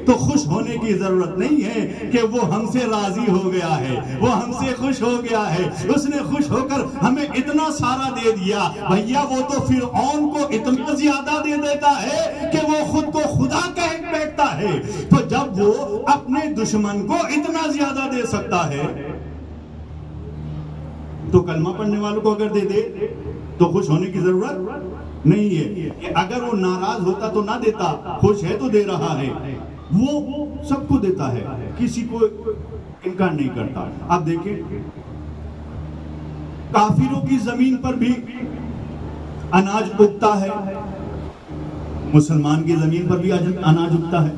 تو خوش ہونے کی ضرورت نہیں ہے کہ وہ ہم سے راضی ہو گیا ہے، وہ ہم سے خوش ہو گیا ہے، اس نے خوش ہو کر ہمیں اتنا سارا دے دیا۔ بھیا وہ تو فرعون کو اتنا زیادہ دے دیتا ہے کہ وہ خود کو خدا کہہ بیٹھتا ہے، تو جب وہ اپنے دشمن کو اتنا زیادہ دے سکتا ہے تو کلمہ پڑھنے والوں کو اگر دے دے تو خوش ہونے کی ضرورت نہیں ہے۔ کہ اگر وہ ناراض ہوتا تو نہ دیتا، خوش ہے تو دے رہا ہے، وہ سب کو دیتا ہے، کسی کو انکار نہیں کرتا۔ اب دیکھیں کافروں کی زمین پر بھی اناج اگتا ہے، مسلمان کی زمین پر بھی اناج اگتا ہے،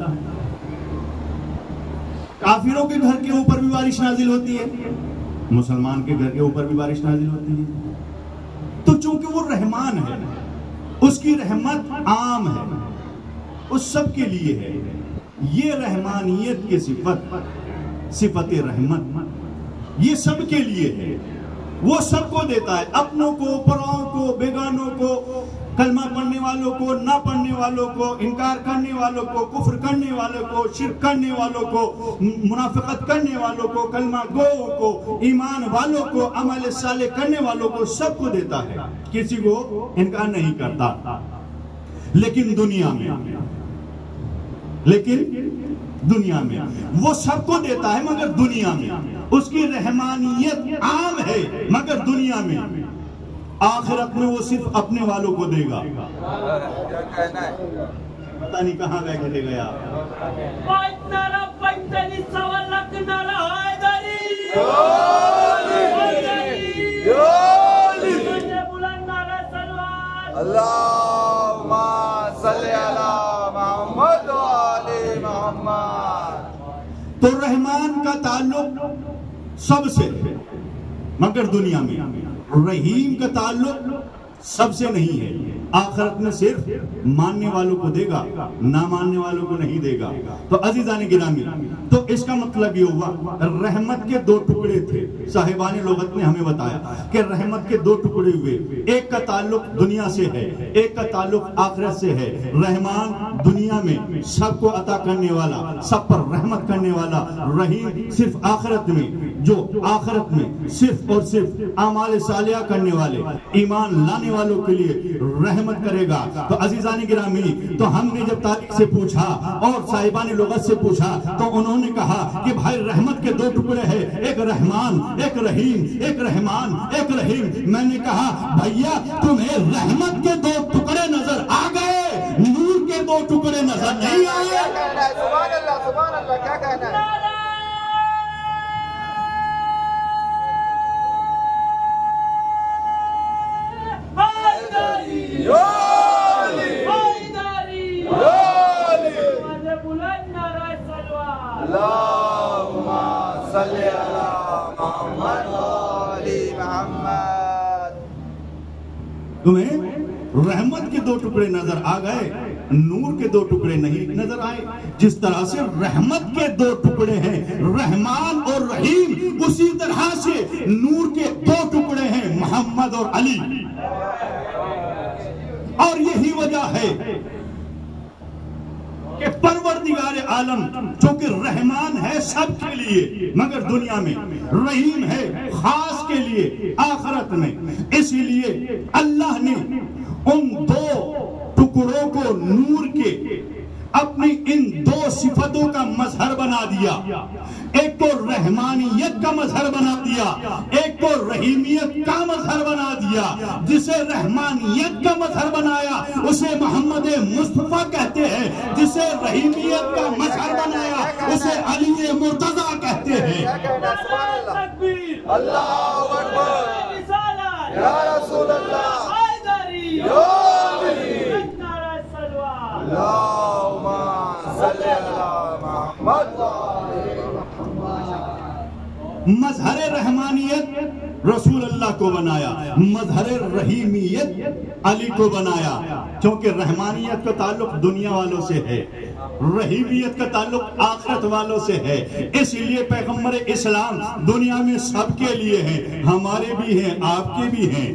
کافروں کے گھر کے اوپر بھی بارش نازل ہوتی ہے، مسلمان کے گھر کے اوپر بھی بارش نازل ہوتی ہے۔ تو چونکہ وہ رحمان ہے، اس کی رحمت عام ہے، اس سب کے لیے ہے۔ یہ رحمانیت کی صفت رحمت یہ سب کے لیے ہے، وہ سب کو دیتا ہے، اپنوں کو، پراؤں کو، بیگانوں کو، کلمہ پڑھنے والوں کو، نہ پڑھنے والوں کو، انکار کرنے والوں کو، کفر کرنے والوں کو، شرک کرنے والوں کو، منافقت کرنے والوں کو، کلمہ گوؤں کو، ایمان والوں کو، عمل صالح کرنے والوں کو، سب کو دیتا ہے، کسی کو انکار نہیں کرتا۔ لیکن دنیا میں وہ سب کو دیتا ہے، مگر دنیا میں اس کی رحمانیت عام ہے، مگر دنیا میں آخرت میں وہ صرف اپنے والوں کو دے گا۔ پتہ نہیں کہاں گئے گیا۔ اللہم صلی علی محمد و آل محمد۔ تو رحمان کا تعلق سب سے، مگر دنیا میں رحیم کا تعلق سب سے نہیں ہے، آخرت میں صرف ماننے والوں کو دے گا، نہ ماننے والوں کو نہیں دے گا۔ تو عزیزان گرامی، تو اس کا مطلب یہ ہوا رحمت کے دو ٹکڑے تھے، صاحبان لغت نے ہمیں بتایا کہ رحمت کے دو ٹکڑے ہوئے، ایک کا تعلق دنیا سے ہے، ایک کا تعلق آخرت سے ہے۔ رحمان دنیا میں سب کو عطا کرنے والا، سب پر رحمت کرنے والا، رحیم صرف آخرت میں، جو آخرت میں صرف اور صرف اعمال صالحہ کرنے والے، ایمان لانے والوں کے لیے رحمت کرے گا۔ تو عزیزان گرامی، تو ہم نے جب تاریخ سے پوچھا اور صاحبان لغت سے پوچھا تو انہوں نے کہا کہ بھائی رحمت کے دو ٹکڑے ہیں، ایک رحمان، ایک رحیم، ایک رحمان، ایک رحیم۔ میں نے کہا بھیا تمہیں رحمت کے دو ٹکڑے نظر آ گئے، نور کے دو ٹکڑے نظر نہیں آئے۔ سبحان اللہ، سبحان اللہ، کیا کہنا ہے؟ اللہم صلی علی محمد و آل محمد۔ تمہیں رحمت کے دو ٹکڑے نظر آ گئے، نور کے دو ٹکڑے نہیں نظر آئے۔ جس طرح سے رحمت کے دو ٹکڑے ہیں رحمان اور رحیم، اسی طرح سے نور کے دو ٹکڑے ہیں محمد اور علی۔ اور یہی وجہ ہے کہ پروردگار عالم چونکہ رحمان ہے سب کے لیے مگر دنیا میں، رحیم ہے خاص کے لیے آخرت میں، اسی لیے اللہ نے ان دو ٹکڑوں کو نور کے اپنی ان دو صفتوں کا مظہر بنا دیا۔ ایک کو رحمانیت کا مظہر بنا دیا، ایک کو رحیمیت کا مظہر بنا دیا۔ جسے رحمانیت کا مظہر بنایا اسے محمد مصطفیٰ کہتے ہیں، جسے رحیمیت کا مظہر بنایا اسے علی مرتضیٰ کہتے ہیں۔ اللہ اکبر، یا رسول اللہ، اللہم صلی علی محمد۔ مظہر رحمانیت رسول اللہ کو بنایا، مظہر رحیمیت علی کو بنایا، کیونکہ رحمانیت کا تعلق دنیا والوں سے ہے، رحیمیت کا تعلق آخرت والوں سے ہے۔ اس لیے پیغمبر اسلام دنیا میں سب کے لیے ہیں، ہمارے بھی ہیں، آپ کے بھی ہیں،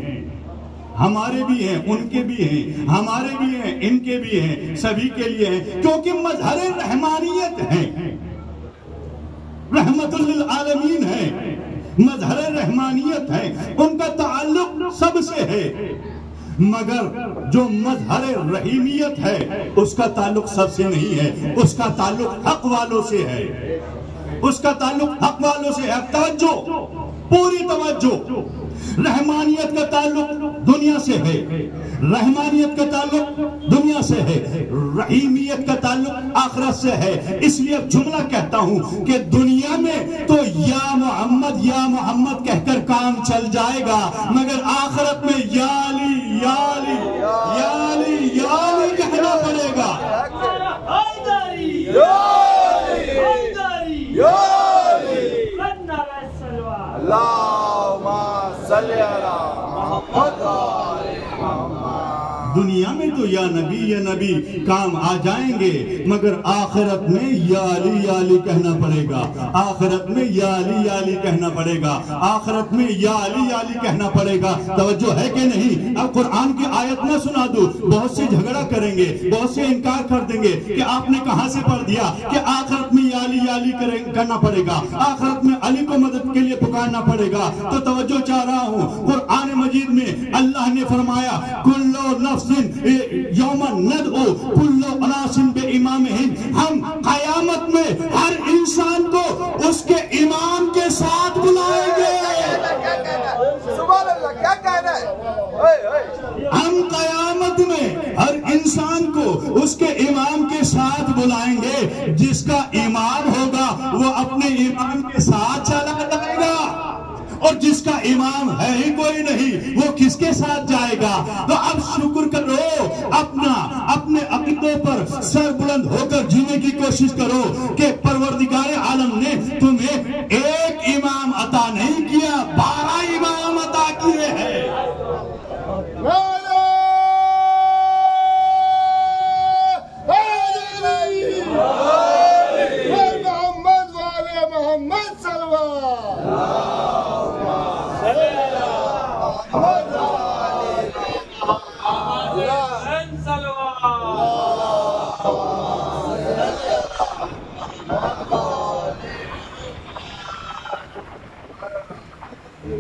ہمارے بھی ہیں، ان کے بھی ہیں، ہمارے بھی ہیں، ان کے بھی ہیں، سبھی کے لیے ہیں، کیونکہ مظہر رحمانیت ہے، رحمت للعالمین ہے، مظہر رحمانیت ہے، ان کا تعلق سب سے ہے۔ مگر جو مظہر رحیمیت ہے اس کا تعلق سب سے نہیں ہے، اس کا تعلق حق والوں سے ہے، اس کا تعلق حق والوں سے ہے۔ توجہ، پوری توجہ۔ رحمانیت کا تعلق دنیا سے ہے، رحمانیت کا تعلق دنیا سے ہے، رحیمیت کا تعلق آخرت سے ہے۔ اس لیے جملہ کہتا ہوں کہ دنیا میں تو یا محمد کہہ کر کام چل جائے گا، مگر آخرت میں یا علی یا علی یا علی یا علی کہنا پڑے گا۔ اللہم صلی علی محمد۔ دنیا میں تو یا نبی کام آ جائیں گے، مگر آخرت میں یا علی کہنا پڑے گا، آخرت میں یا علی کہنا پڑے گا، آخرت میں یا علی کہنا پڑے گا۔ توجہ ہے کہ نہیں؟ اب قرآن کی آیت نہ سنا دوں، بہت سے جھگڑا کریں گے، بہت سے انکار کر دیں گے کہ آپ نے کہاں سے پڑھ دیا کہ آخرت میں یا علی کرنا پڑے گا، آخرت میں علی کو مدد کے لیے پکارنا پڑے گا۔ تو توجہ چاہ رہا ہوں، قرآن مجید میں اللہ نے فرمایا کلو نفس یوم ندعو کل اناس بامامہم، ہم قیامت میں ہر انسان کو اس کے امام کے ساتھ بلائیں گے۔ سبحان اللہ، کیا کہنا ہے؟ ہم قیامت میں ہر انسان کو اس کے امام کے ساتھ بلائیں گے، جس کا امام ہوگا وہ اپنے امام کے ساتھ چلا جائے گا، اور جس کا امام ہے ہی کوئی نہیں وہ کس کے ساتھ جائے گا؟ تو اب شکر کرو، اپنے عقیدوں پر سر بلند ہو کر جینے کی کوشش کرو کہ پروردگار عالم نے تمہیں ایک امام عطا نہیں کیا، 12 امام عطا کیے ہیں۔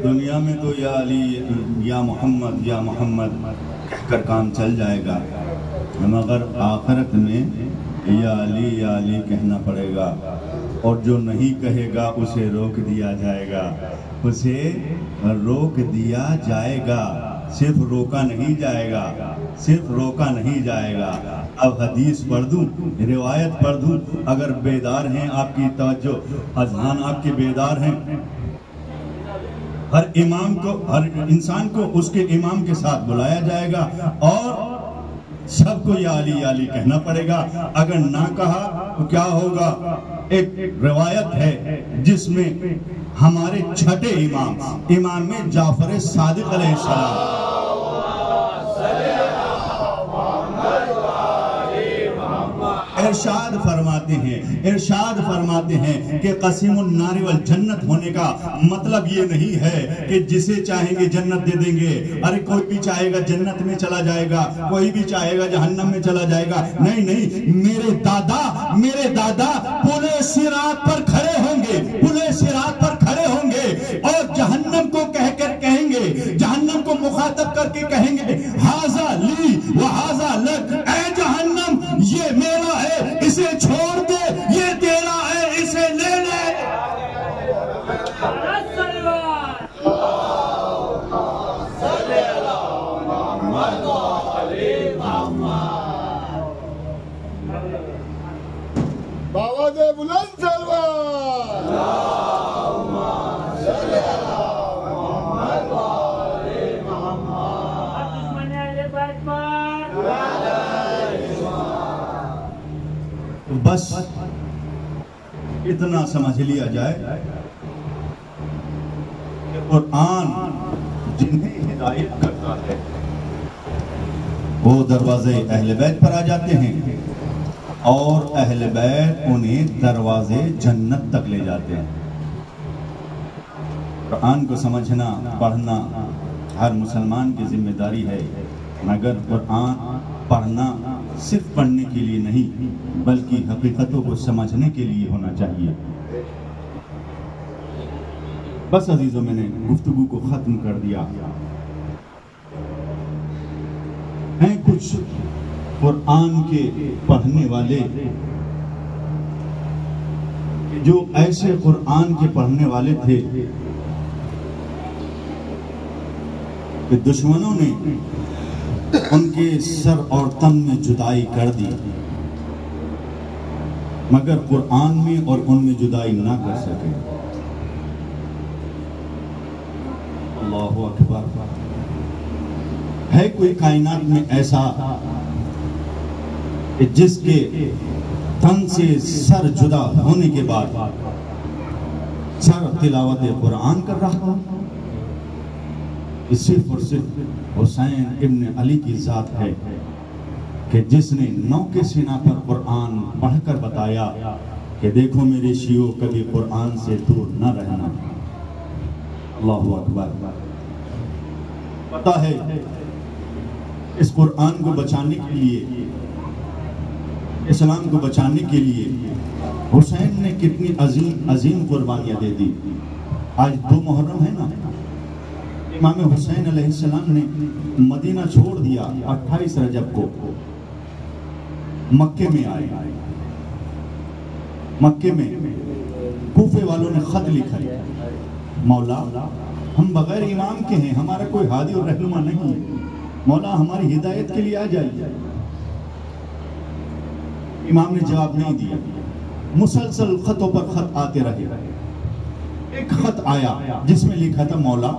دنیا میں تو یا علی یا محمد کہہ کر کام چل جائے گا، مگر آخرت میں یا علی کہنا پڑے گا، اور جو نہیں کہے گا اسے روک دیا جائے گا، اسے روک دیا جائے گا، صرف روکا نہیں جائے گا، صرف روکا نہیں جائے گا۔ اب حدیث پڑھ دوں، روایت پڑھ دوں، اگر بیدار ہیں آپ کی توجہ، اذہان آپ کے بیدار ہیں۔ ہر انسان کو اس کے امام کے ساتھ بلایا جائے گا اور سب کو یا علی کہنا پڑے گا۔ اگر نہ کہا تو کیا ہوگا؟ ایک روایت ہے جس میں ہمارے چھٹے امام جعفر صادق علیہ السلام ارشاد فرماتے ہیں کہ قسیم النار والجنت ہونے کا مطلب یہ نہیں ہے کہ جسے چاہیں گے جنت دے دیں گے، ارے کوئی بھی چاہے گا جنت میں چلا جائے گا، کوئی بھی چاہے گا جہنم میں چلا جائے گا۔ نہیں، میرے دادا پلے صراط پر کھڑے ہوں گے اور جہنم کو کہیں گے، جہنم کو مخاطب کر کے کہیں گے ھذا لی وھذا لک، اے جہنم یہ میرا ہے اسے چھوڑ دے، یہ تیرا ہے اسے لے لے۔ بولے بلند بس اتنا سمجھ لیا جائے کہ قرآن جنہیں ہدایت کرتا ہے وہ دروازے اہل بیت پر آ جاتے ہیں اور اہل بیت انہیں دروازے جنت تک لے جاتے ہیں۔ قرآن کو سمجھنا پڑھنا ہر مسلمان کی ذمہ داری ہے، مگر قرآن پڑھنا صرف پڑھنے کے لیے نہیں بلکہ حقیقتوں کو سمجھنے کے لیے ہونا چاہیے۔ بس عزیزوں، میں نے گفتگو کو ختم کر دیا۔ ہیں کچھ قرآن کے پڑھنے والے جو ایسے قرآن کے پڑھنے والے تھے کہ دشمنوں نے ان کے سر اور تن میں جدائی کر دی، مگر قرآن میں اور ان میں جدائی نہ کر سکے۔ اللہ اکبر۔ ہے کوئی کائنات میں ایسا کہ جس کے تن سے سر جدا ہونے کے بعد سر تلاوت قرآن کر رہا تھا؟ صرف اور صرف حسین ابن علی کی ذات ہے کہ جس نے نو کے سینہ پر قرآن پڑھ کر بتایا کہ دیکھو میرے شیعوں کبھی قرآن سے دور نہ رہنا۔ اللہ اکبر۔ پتہ ہے اس قرآن کو بچانے کے لیے، اسلام کو بچانے کے لیے حسین نے کتنی عظیم عظیم قربانیاں دے دی۔ آج 2 محرم ہے نا، امام حسین علیہ السلام نے مدینہ چھوڑ دیا 28 رجب کو، مکے میں آئے۔ مکے میں کوفے والوں نے خط لکھا، مولا ہم بغیر امام کے ہیں، ہمارا کوئی ہادی اور رہنما نہیں ہے، مولا ہماری ہدایت کے لیے آ جائیے۔ امام نے جواب نہیں دیا، مسلسل خطوں پر خط آتے رہے۔ ایک خط آیا جس میں لکھا تھا مولا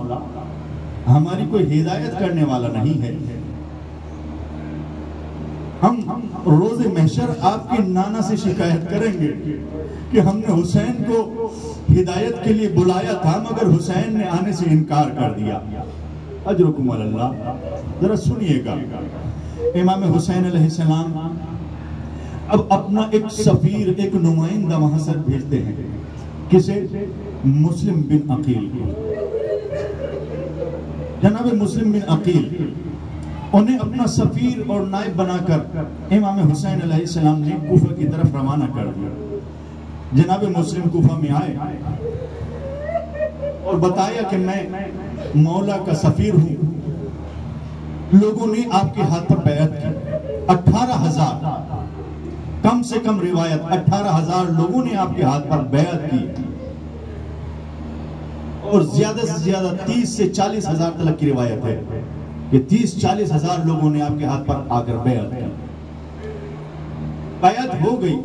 ہماری کوئی ہدایت کرنے والا نہیں ہے، ہم روز محشر آپ کی نانا سے شکایت کریں گے کہ ہم نے حسین کو ہدایت کے لیے بلایا تھا مگر حسین نے آنے سے انکار کر دیا۔ اجرکم علی اللہ۔ ذرا سنیے گا، امام حسین علیہ السلام اب اپنا ایک سفیر، ایک نمائندہ وہاں سے بھیجتے ہیں، کسے؟ مسلم بن عقیل کو۔ جناب مسلم بن عقیل انہیں اپنا سفیر اور نائب بنا کر امام حسین علیہ السلام نے کوفہ کی طرف روانہ کر دیا۔ جناب مسلم کوفہ میں آئے اور بتایا کہ میں مولا کا سفیر ہوں، لوگوں نے آپ کے ہاتھ پر بیعت کی، 18,000 کم سے کم روایت 18,000 لوگوں نے آپ کے ہاتھ پر بیعت کی، اور زیادہ سے زیادہ 30 سے 40,000 تک کی روایت ہے کہ 30-40,000 لوگوں نے آپ کے ہاتھ پر آ کر بیعت کی۔ بیعت ہو گئی،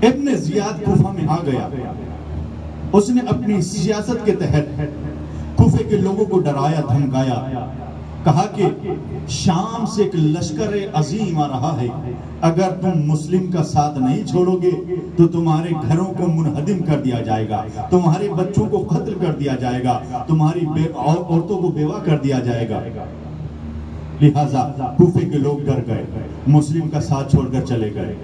ابن زیاد کوفہ میں آ گیا، اس نے اپنی سیاست کے تحت کوفے کے لوگوں کو ڈرایا دھمکایا، کہا کہ شام سے ایک لشکر عظیم آ رہا ہے، اگر تم مسلم کا ساتھ نہیں چھوڑو گے تو تمہارے گھروں کو منہدم کر دیا جائے گا، تمہارے بچوں کو قتل کر دیا جائے گا، تمہاری عورتوں کو بیوہ کر دیا جائے گا۔ لہٰذا کوفے کے لوگ ڈر گئے، مسلم کا ساتھ چھوڑ کر چلے گئے۔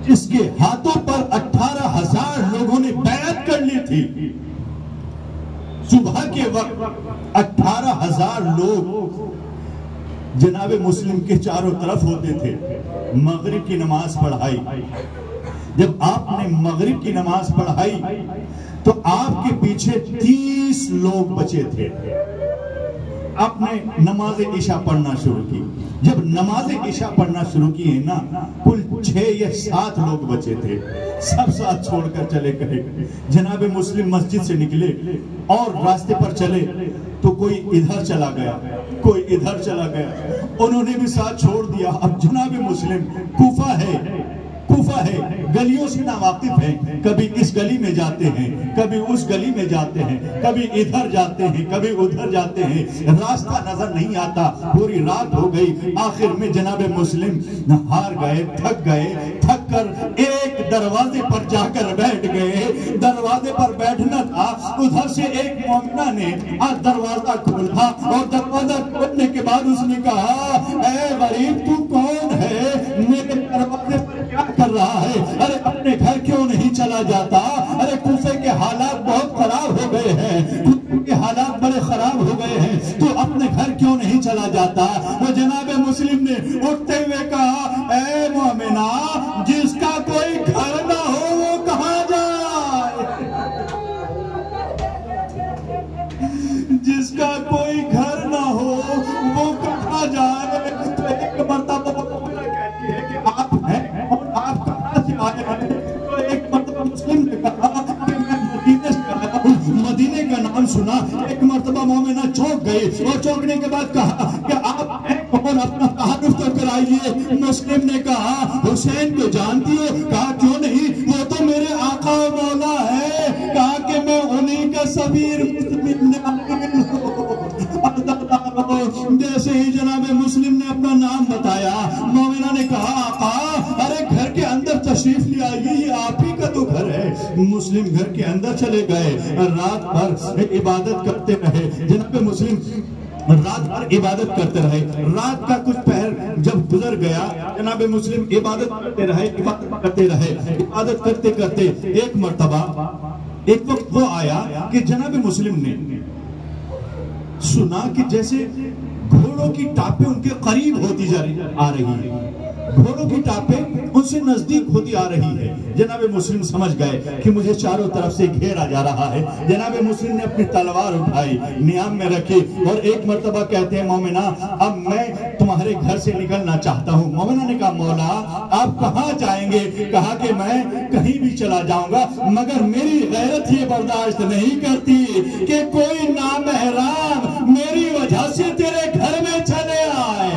جس کے ہاتھوں پر 18,000 لوگوں نے بیعت کر لی تھی، صبح کے وقت 18,000 لوگ جناب مسلم کے چاروں طرف ہوتے تھے۔ مغرب کی نماز پڑھائی، جب آپ نے مغرب کی نماز پڑھائی تو آپ کے پیچھے 30 لوگ بچے تھے۔ آپ نے نماز عشاء پڑھنا شروع کی، جب نماز عشاء پڑھنا شروع کی ہے نا، کل 6 یا 7 لوگ بچے تھے، سب ساتھ چھوڑ کر چلے گئے۔ جناب مسلم مسجد سے نکلے اور راستے پر چلے تو کوئی ادھر چلا گیا، کوئی ادھر چلا گیا، انہوں نے بھی ساتھ چھوڑ دیا۔ اب جناب مسلم کوفہ ہے، واقف ہیں، کبھی اس گلی میں جاتے ہیں، کبھی اس گلی میں جاتے ہیں، کبھی ادھر جاتے ہیں، کبھی ادھر جاتے ہیں، راستہ نظر نہیں آتا، پوری رات ہو گئی، آخر میں جناب مسلم ہار گئے، تھک کر ایک دروازے پر جا کر بیٹھ گئے۔ دروازے پر بیٹھنا تھا، ادھر سے ایک مومنہ نے دروازہ کھولا اور دروازہ کھولنے کے بعد اس نے کہا، اے غریب تو کون ہے؟ میرے دروازے پر کیا کر رہا ہے؟ ارے اپنے گھر کیوں نہیں چلا جاتا؟ ارے کوفے کے حالات بہت خراب ہو گئے ہیں، کوفے کے حالات بڑے خراب ہو گئے ہیں، تو اپنے گھر کیوں نہیں چلا جاتا؟ وہ جناب مسلم نے اٹھتے ہوئے کہا، اے مومنہ، جس کا کوئی گھر نہ ہو وہ کہاں جائے؟ جس کا کوئی گھر نہ ہو وہ کہاں جائے؟ تو ایک مرتبہ کہتی ہے کہ آپ ہیں اور آپ کہاں سے آئے ہیں؟ تو ایک مرتبہ مسلم نے کہا کہ میں مدینے سے آیا ہوں، مدینے کا نام سنا۔ ایک مرتبہ مومنہ چونک گئی اور چونکنے کے بعد کہا کہ آپ ہیں کون؟ اپنا تعارف تو کرائیے۔ مسلم نے کہا، حسین کو جانتی ہو؟ کہا کیوں نہیں، وہ تو میرے آقا و مولا ہے۔ کہا کہ میں انہی کا سفیر جیسے ہی جناب مسلم نے اپنا نام بتایا، مومنہ نے کہا، آقا ارے گھر کے اندر تشریف لے آئیے، یہ آپ ہی کا تو گھر ہے۔ مسلم گھر کے اندر چلے گئے، رات بھر عبادت کرتے رہے۔ جناب مسلم رات بھر عبادت کرتے رہے۔ رات کا کچھ پہر جب گزر گیا، جناب مسلم عبادت کرتے رہے۔ عبادت کرتے کرتے ایک مرتبہ ایک وقت وہ آیا کہ جناب مسلم نے سنا کہ جیسے گھوڑوں کی ٹاپیں ان کے قریب ہوتی آ رہی ہیں، گھوڑوں کی ٹاپیں ان سے نزدیک ہوتی آ رہی ہے۔ جناب مسلم سمجھ گئے کہ مجھے چاروں طرف سے گھیرا جا رہا ہے۔ جناب مسلم نے اپنی تلوار اٹھائی، نیام میں رکھی اور ایک مرتبہ کہتے ہیں، مومنہ اب میں تمہارے گھر سے نکلنا چاہتا ہوں۔ مومنہ نے کہا، مولا آپ کہاں جائیں گے؟ کہا کہ میں کہیں بھی چلا جاؤں گا، مگر میری غیرت یہ برداشت نہیں کرتی کہ کوئی نامحرم میری وجہ سے تیرے گھر میں چلے آئے،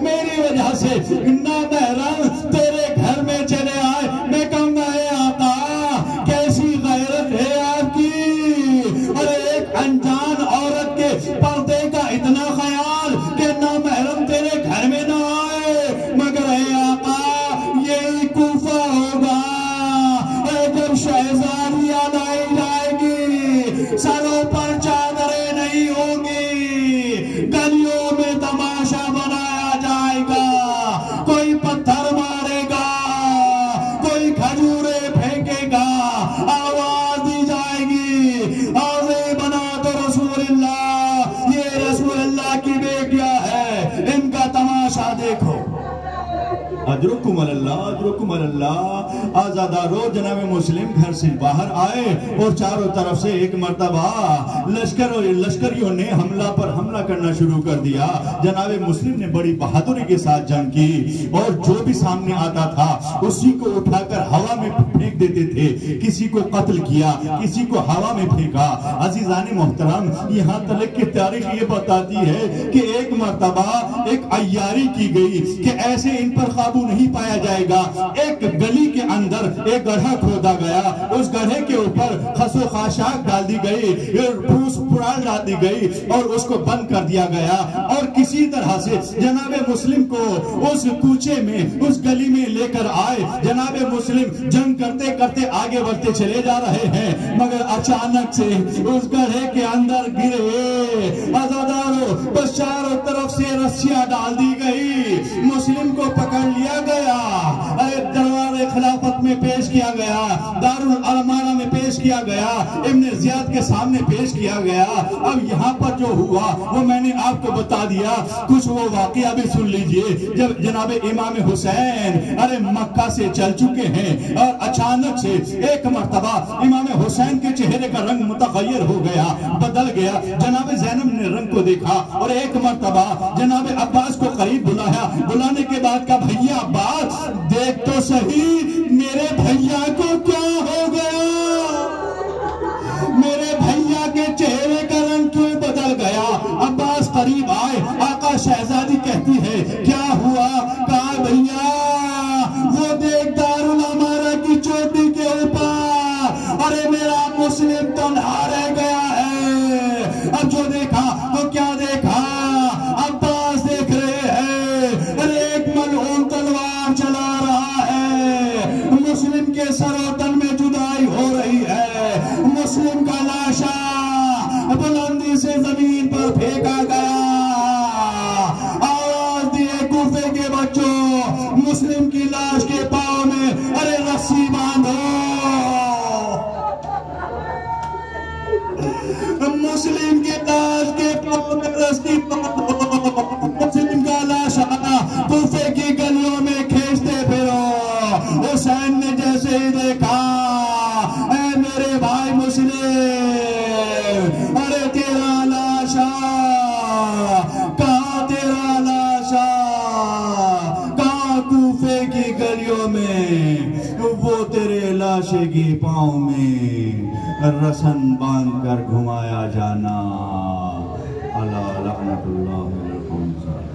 میری وجہ سے نامحرم تیرے گھر میں چلے آئے۔ میں کہوں گا، اے آقا کیسی غیرت ہے آپ کی؟ اور ایک انجان عورت کے پردے کا اتنا خیال کہ نامحرم تیرے گھر میں نہ آئے، مگر اے آقا یہی کوفہ ہوگا جب شہزادیاں لائی جائے گی، سروں پر چادریں نہیں ہوں گی، گلیوں میں تماشا بنایا جائے گا، کوئی پتھر مارے گا، کوئی کھجورے پھینکے گا، آواز دی جائے گی، آوے بنا تو رسول اللہ، یہ رسول اللہ کی بیٹیاں ہے، ان کا تماشا دیکھو۔ اجرکم اللہ، اجرکم اللہ۔ آزادارو، جناب مسلم گھر سے باہر آئے اور چاروں طرف سے ایک مرتبہ لشکریوں نے حملہ کرنا شروع کر دیا۔ جناب مسلم نے بڑی بہادری کے ساتھ جنگ کی اور جو بھی سامنے آتا تھا اسی کو اٹھا کر ہوا میں پھینک دیتے تھے، کسی کو قتل کیا، کسی کو ہوا میں پھینکا۔ عزیزان محترم، یہاں تلک کی تاریخ یہ بتاتی ہے کہ ایک مرتبہ ایک عیاری کی گئی کہ ایسے ان پر قابو نہیں پایا جائے گا۔ ایک گلی کے اندر ایک گڑھا کھودا گیا، اس گڑھے کے اوپر خس و خاشاک ڈال دی گئی، پھوس پھرال ڈال دی گئی اور اس کو بند کر دیا گیا، اور کسی طرح سے جناب مسلم کو اس کوچے میں، اس گلی میں لے کر آئے۔ جناب مسلم جنگ کرتے کرتے آگے بڑھتے چلے جا رہے ہیں، مگر اچانک سے اس گڑھے کے اندر گرے۔ عزادارو، بس چاروں طرف سے رسیاں ڈال دی گئی، مسلم کو پکڑ لیا گیا، دربار خلافت میں پیش کیا گیا، دارالعلمانہ میں پیش کیا گیا، ابن زیاد کے سامنے پیش کیا گیا۔ اب یہاں پر جو ہوا وہ میں نے آپ کو بتا دیا، کچھ وہ واقعہ بھی سن لیجئے۔ جب جناب امام حسین مکہ سے چل چکے ہیں اور اچانک سے ایک مرتبہ امام حسین کے چہرے کا رنگ متغیر ہو گیا، بدل گیا۔ جناب زینب نے رنگ کو دیکھا اور ایک مرتبہ جناب عباس کو قریب بلایا، بلانے کے بعد کہا، بھیا عباس دیکھ تو صحیح میرے بھیا کو کیا ہو گیا، میرے بھیا کے چہرے کا رنگ کیوں بدل گیا۔ عباس قریب آئے، آقا شہزادی کہتی ہے، کیا ہوا؟ کہا بھیا وہ دیکھ دارالعمارہ کی چوٹی کے تلوار چلا رہا ہے، مسلم کے سر و تن میں جدائی ہو رہی ہے، مسلم کا لاشا بلندی سے زمین پر پھینکا گیا، آواز دیے کوفے کے بچوں مسلم کی لاش کے پاؤں میں ارے رسی باندھو، مسلم کی لاش کے پاؤں میں رسی باندھو، مسلم کا لاشا کوفے کی گلیوں میں کھینچتے پھرو۔ حسین نے جیسے ہی دیکھا اے میرے بھائی مسلم، ارے تیرا لاشا کہاں، تیرا لاشا کہاں، کوفے کی گلیوں میں وہ تیرے لاشے کے پاؤں میں رسن باندھ کر گھمایا جانا۔ اللہ لعنت اللہ علیکم صاحب۔